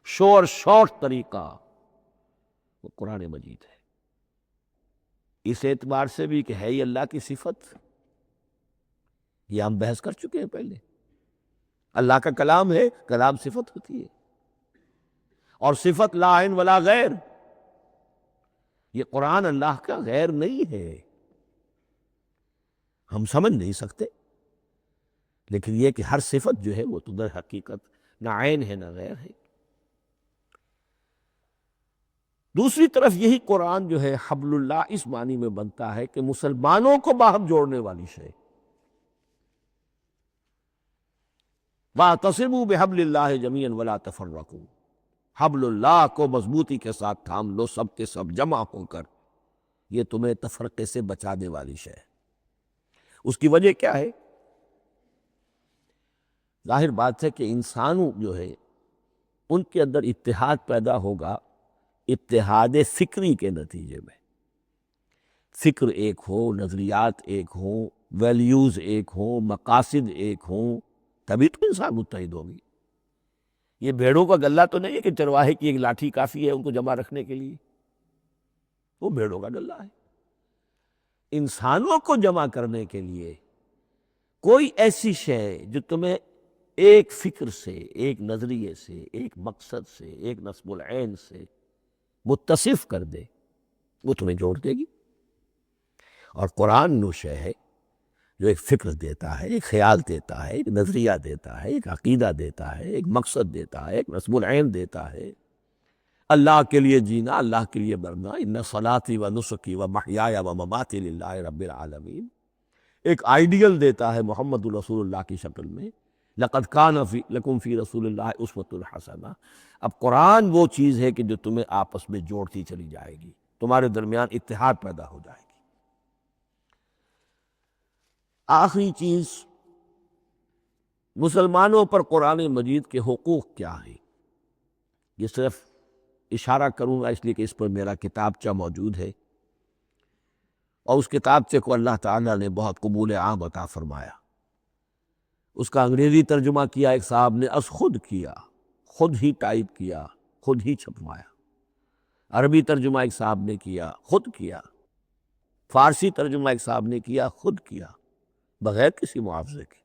شور شارٹ طریقہ وہ قرآن مجید ہے۔ اس اعتبار سے بھی کہ ہے ہی اللہ کی صفت، یہ ہم بحث کر چکے ہیں پہلے، اللہ کا کلام ہے، کلام صفت ہوتی ہے، اور صفت لا عین ولا غیر، یہ قرآن اللہ کا غیر نہیں ہے، ہم سمجھ نہیں سکتے، لیکن یہ کہ ہر صفت جو ہے وہ تو در حقیقت نہ عین ہے نہ غیر ہے۔ دوسری طرف یہی قرآن جو ہے حبل اللہ اس معنی میں بنتا ہے کہ مسلمانوں کو باہم جوڑنے والی شے، وَاعْتَصِمُوا بِحَبْلِ اللَّهِ جَمِيعًا وَلَا تَفَرَّقُوا، حبل اللہ کو مضبوطی کے ساتھ تھام لو، سب کے سب جمع ہو کر، یہ تمہیں تفرقے سے بچانے والی شے ہے۔ اس کی وجہ کیا ہے؟ ظاہر بات ہے کہ انسانوں جو ہے ان کے اندر اتحاد پیدا ہوگا اتحاد فکری کے نتیجے میں، فکر ایک ہو، نظریات ایک ہوں، ویلیوز ایک ہوں، مقاصد ایک ہوں، تبھی تو انسان متحد ہوگی۔ یہ بھیڑوں کا گلہ تو نہیں ہے کہ چرواہے کی ایک لاٹھی کافی ہے ان کو جمع رکھنے کے لیے، وہ بھیڑوں کا گلہ ہے۔ انسانوں کو جمع کرنے کے لیے کوئی ایسی شے جو تمہیں ایک فکر سے، ایک نظریے سے، ایک مقصد سے، ایک نصب العین سے متصف کر دے، وہ تمہیں جوڑ دے گی۔ اور قرآن وہ شے ہے جو ایک فکر دیتا ہے، ایک خیال دیتا ہے، ایک نظریہ دیتا ہے، ایک عقیدہ دیتا ہے، ایک مقصد دیتا ہے، ایک نصب العین دیتا ہے، اللہ کے لیے جینا، اللہ کے لیے مرنا، ان صلاتی و نسکی و محیایا و مماتی للہ رب العالمین، ایک آئیڈیل دیتا ہے محمد الرسول اللہ کی شکل میں، لقد کان لکم فی رسول اللہ اسوۃ حسنہ۔ اب قرآن وہ چیز ہے کہ جو تمہیں آپس میں جوڑتی چلی جائے گی، تمہارے درمیان اتحاد پیدا ہو جائے گی۔ آخری چیز، مسلمانوں پر قرآن مجید کے حقوق کیا ہیں؟ یہ صرف اشارہ کروں گا اس لیے کہ اس پر میرا کتابچہ موجود ہے، اور اس کتابچے کو اللہ تعالیٰ نے بہت قبول عام عطا فرمایا۔ اس کا انگریزی ترجمہ کیا ایک صاحب نے، از خود کیا، خود ہی ٹائپ کیا، خود ہی چھپوایا۔ عربی ترجمہ ایک صاحب نے کیا، خود کیا۔ فارسی ترجمہ ایک صاحب نے کیا، خود کیا، بغیر کسی معاوضے کے۔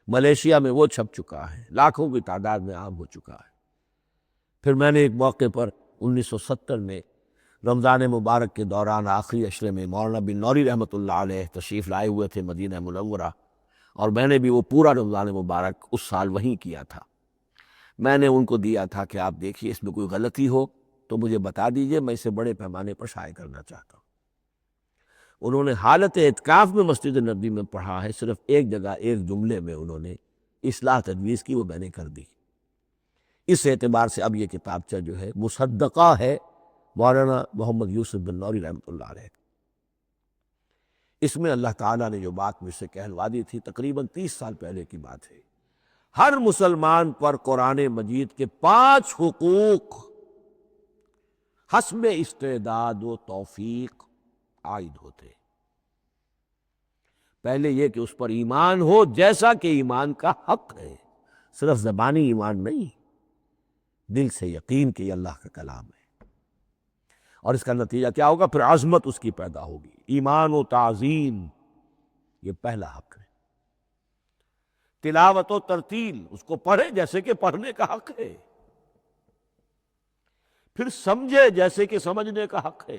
ملیشیا میں وہ چھپ چکا ہے، لاکھوں کی تعداد میں عام ہو چکا ہے۔ پھر میں نے ایک موقع پر 1970 میں رمضان مبارک کے دوران آخری عشرے میں مولانا بن نوری رحمۃ اللہ علیہ تشریف لائے ہوئے تھے مدینہ منورہ، اور میں نے بھی وہ پورا رمضان مبارک اس سال وہیں کیا تھا۔ میں نے ان کو دیا تھا کہ آپ دیکھیے اس میں کوئی غلطی ہو تو مجھے بتا دیجئے، میں اسے بڑے پیمانے پر شائع کرنا چاہتا ہوں۔ انہوں نے حالت اعتکاف میں مسجد نبوی میں پڑھا ہے، صرف ایک جگہ ایک جملے میں انہوں نے اصلاح تجویز کی، وہ میں نے کر دی۔ اس اعتبار سے اب یہ کتابچہ جو ہے مصدقہ ہے مولانا محمد یوسف بن نوری رحمۃ اللہ علیہ۔ اس میں اللہ تعالیٰ نے جو بات مجھ سے کہلوا دی تھی، تقریباً 30 سال پہلے کی بات ہے، ہر مسلمان پر قرآن مجید کے 5 حقوق حسب استعداد و توفیق عائد ہوتے ہیں۔ پہلے یہ کہ اس پر ایمان ہو جیسا کہ ایمان کا حق ہے، صرف زبانی ایمان نہیں، دل سے یقین کہ یہ اللہ کا کلام ہے۔ اور اس کا نتیجہ کیا ہوگا؟ پھر عظمت اس کی پیدا ہوگی، ایمان و تعظیم، یہ پہلا حق ہے۔ تلاوت و ترتیل، اس کو پڑھے جیسے کہ پڑھنے کا حق ہے، پھر سمجھے جیسے کہ سمجھنے کا حق ہے،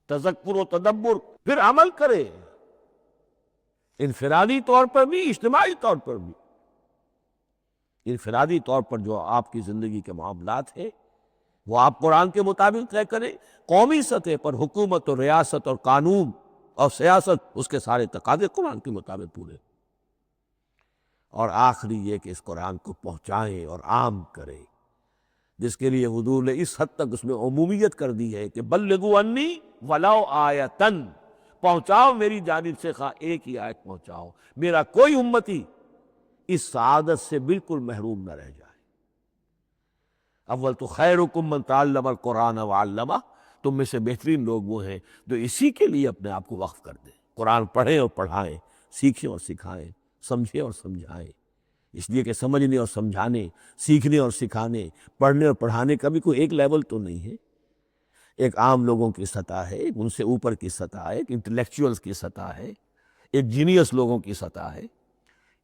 تذکر و تدبر، پھر عمل کرے، انفرادی طور پر بھی اجتماعی طور پر بھی۔ انفرادی طور پر جو آپ کی زندگی کے معاملات ہیں وہ آپ قرآن کے مطابق طے کریں، قومی سطح پر حکومت اور ریاست اور قانون اور سیاست، اس کے سارے تقاضے قرآن کے مطابق پورے، اور آخری یہ کہ اس قرآن کو پہنچائیں اور عام کریں، جس کے لیے حضور نے اس حد تک اس میں عمومیت کر دی ہے کہ بلغوا انی ولو آیتن، پہنچاؤ میری جانب سے خواہ ایک ہی آیت پہنچاؤ، میرا کوئی امتی اس سعادت سے بالکل محروم نہ رہ جائے۔ اول تو خیرکم من تعلم القرآن وعلمہ، تم میں سے بہترین لوگ وہ ہیں جو اسی کے لیے اپنے آپ کو وقف کر دیں، قرآن پڑھیں اور پڑھائیں، سیکھیں اور سکھائیں، سمجھیں اور سمجھائیں۔ اس لیے کہ سمجھنے اور سمجھانے، سیکھنے اور سکھانے، پڑھنے اور پڑھانے کا بھی کوئی ایک لیول تو نہیں ہے، ایک عام لوگوں کی سطح ہے، ایک ان سے اوپر کی سطح ہے، ایک انٹلیکچوئلز کی سطح ہے، ایک جینیس لوگوں کی سطح ہے۔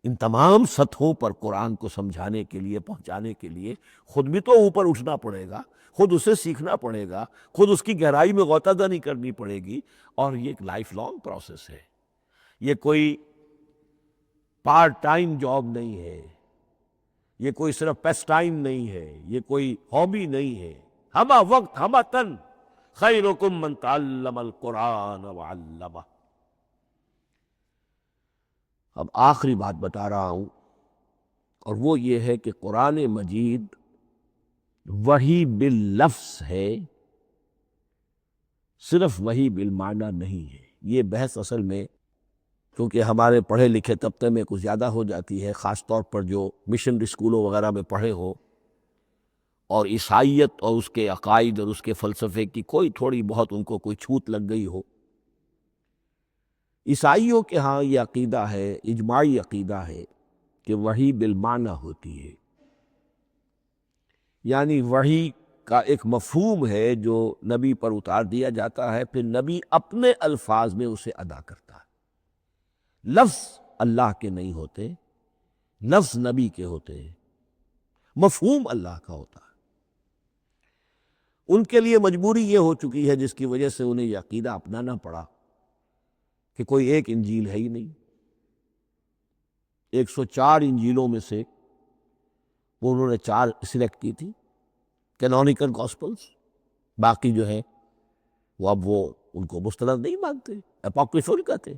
ان تمام سطحوں پر قرآن کو سمجھانے کے لیے، پہنچانے کے لیے خود بھی تو اوپر اٹھنا پڑے گا، خود اسے سیکھنا پڑے گا، خود اس کی گہرائی میں غوطہ زنی کرنی پڑے گی، اور یہ ایک لائف لانگ پروسیس ہے، یہ کوئی پارٹ ٹائم جاب نہیں ہے، یہ کوئی صرف پیس ٹائم نہیں ہے، یہ کوئی ہابی نہیں ہے، ہمہ وقت ہمہ تن، خیرکم من تعلم القرآن وعلمہ۔ اب آخری بات بتا رہا ہوں، اور وہ یہ ہے کہ قرآن مجید وحی باللفظ ہے، صرف وحی بالمعنی نہیں ہے۔ یہ بحث اصل میں کیونکہ ہمارے پڑھے لکھے طبقے میں کچھ زیادہ ہو جاتی ہے، خاص طور پر جو مشنری اسکولوں وغیرہ میں پڑھے ہو اور عیسائیت اور اس کے عقائد اور اس کے فلسفے کی کوئی تھوڑی بہت ان کو کوئی چھوت لگ گئی ہو۔ عیسائیوں کے ہاں یہ عقیدہ ہے، اجماعی عقیدہ ہے، کہ وحی بالمعنی ہوتی ہے، یعنی وحی کا ایک مفہوم ہے جو نبی پر اتار دیا جاتا ہے، پھر نبی اپنے الفاظ میں اسے ادا کرتا ہے۔ لفظ اللہ کے نہیں ہوتے، لفظ نبی کے ہوتے ہیں، مفہوم اللہ کا ہوتا ہے۔ ان کے لیے مجبوری یہ ہو چکی ہے، جس کی وجہ سے انہیں یہ عقیدہ اپنانا پڑا کہ کوئی ایک انجیل ہے ہی نہیں، 104 انجیلوں میں سے وہ انہوں نے 4 سلیکٹ کی تھی کینونیکل گاسپلز، باقی جو ہے وہ اب وہ ان کو مستند نہیں مانتے، اپوکریفل کہتے۔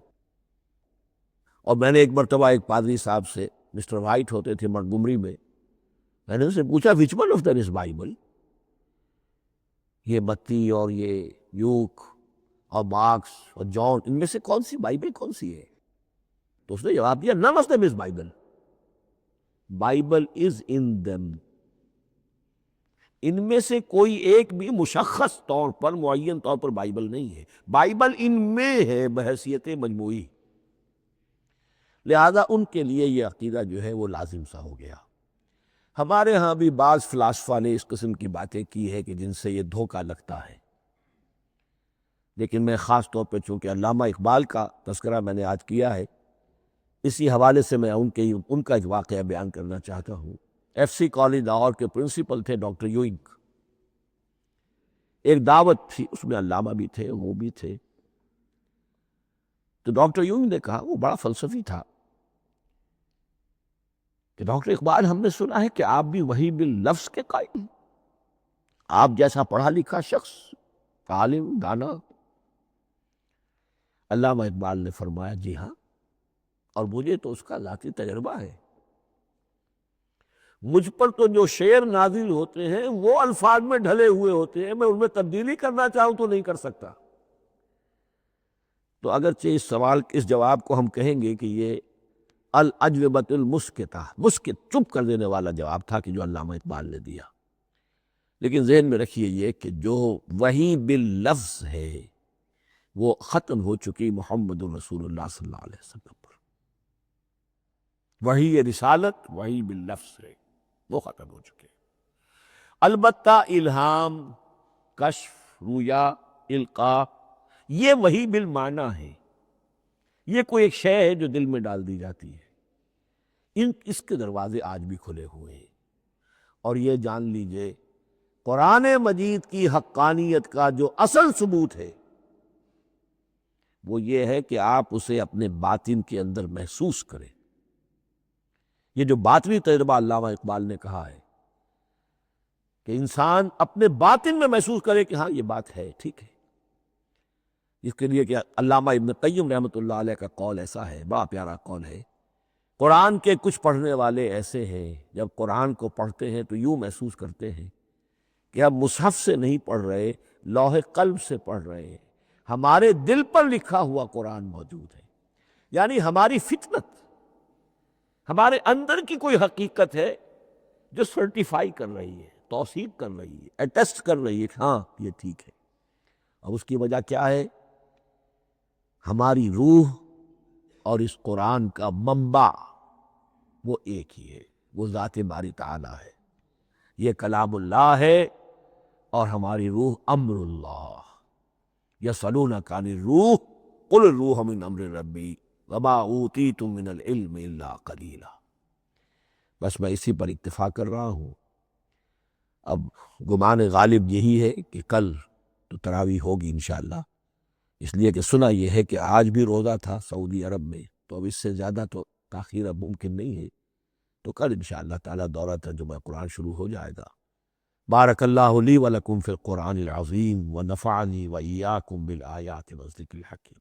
اور میں نے ایک مرتبہ ایک پادری صاحب سے، مسٹر وائٹ ہوتے تھے منٹگمری میں نے ان سے پوچھا which one of them is Bible؟ یہ متی اور یہ یوک اور مارکس اور جان، ان میں سے کون سی بائبل کون سی ہے؟ تو اس نے جواب دیا none of them is Bible، Bible is in them۔ ان میں سے کوئی ایک بھی مشخص طور پر، معین طور پر بائبل نہیں ہے، بائبل ان میں ہے بحیثیت مجموعی۔ لہذا ان کے لیے یہ عقیدہ جو ہے وہ لازم سا ہو گیا۔ ہمارے ہاں بھی بعض فلاسفہ نے اس قسم کی باتیں کی ہے کہ جن سے یہ دھوکہ لگتا ہے، لیکن میں خاص طور پہ چونکہ علامہ اقبال کا تذکرہ میں نے آج کیا ہے، اسی حوالے سے میں ان کا ایک واقعہ بیان کرنا چاہتا ہوں۔ ایف سی کالج لاہور کے پرنسپل تھے ڈاکٹر یوئنگ۔ ایک دعوت تھی، اس میں علامہ بھی تھے، وہ بھی تھے۔ تو ڈاکٹر یوئنگ نے کہا، وہ بڑا فلسفی تھا، کہ ڈاکٹر اقبال ہم نے سنا ہے کہ آپ بھی وحی باللفظ کے قائل ہیں، آپ جیسا پڑھا لکھا شخص، عالم دانا۔ علامہ اقبال نے فرمایا جی ہاں، اور مجھے تو اس کا ذاتی تجربہ ہے، مجھ پر تو جو شعر نازل ہوتے ہیں وہ الفاظ میں ڈھلے ہوئے ہوتے ہیں، میں ان میں تبدیلی کرنا چاہوں تو نہیں کر سکتا۔ تو اگرچہ اس سوال، اس جواب کو ہم کہیں گے کہ یہ الاجوبۃ المسکتہ، مسکت، چپ کر دینے والا جواب تھا کہ جو علامہ اقبال نے دیا، لیکن ذہن میں رکھیے یہ کہ جو وحی باللفظ ہے وہ ختم ہو چکی محمد رسول اللہ صلی اللہ علیہ وسلم پر. وہی رسالت وہی باللفظ ہے، وہ ختم ہو چکے. البتہ الہام، کشف، رویا، القاء، یہ وہی بالمعنی ہے. یہ کوئی ایک شے ہے جو دل میں ڈال دی جاتی ہے. اس کے دروازے آج بھی کھلے ہوئے ہیں. اور یہ جان لیجئے قرآن مجید کی حقانیت کا جو اصل ثبوت ہے وہ یہ ہے کہ آپ اسے اپنے باطن کے اندر محسوس کریں. یہ جو باطنی تجربہ علامہ اقبال نے کہا ہے کہ انسان اپنے باطن میں محسوس کرے کہ ہاں یہ بات ہے، ٹھیک ہے. اس کے لیے کہ علامہ ابن قیم رحمۃ اللہ علیہ کا قول ایسا ہے، بڑا پیارا قول ہے. قرآن کے کچھ پڑھنے والے ایسے ہیں جب قرآن کو پڑھتے ہیں تو یوں محسوس کرتے ہیں کہ اب مصحف سے نہیں پڑھ رہے، لوح قلب سے پڑھ رہے ہیں. ہمارے دل پر لکھا ہوا قرآن موجود ہے. یعنی ہماری فطرت، ہمارے اندر کی کوئی حقیقت ہے جو سرٹیفائی کر رہی ہے، توثیق کر رہی ہے، اٹیسٹ کر رہی ہے کہ ہاں یہ ٹھیک ہے. اور اس کی وجہ کیا ہے؟ ہماری روح اور اس قرآن کا منبع وہ ایک ہی ہے، وہ ذات باری تعالی ہے. یہ کلام اللہ ہے اور ہماری روح امر اللہ. یسألونک عن الروح قل الروح من امر ربی وما اوتیتم من العلم الا قلیلا. بس میں اسی پر اکتفا کر رہا ہوں. اب گمان غالب یہی ہے کہ کل تو تراویح ہوگی انشاءاللہ، اس لیے کہ سنا یہ ہے کہ آج بھی روزہ تھا سعودی عرب میں، تو اب اس سے زیادہ تو تاخیر اب ممکن نہیں ہے. تو کل انشاءاللہ تعالیٰ دورہ ترجمہ قرآن شروع ہو جائے گا. بارک اللہ لی ولکم فی القرآن العظیم ونفعنی وإیاکم بالآیات والذکر الحکیم.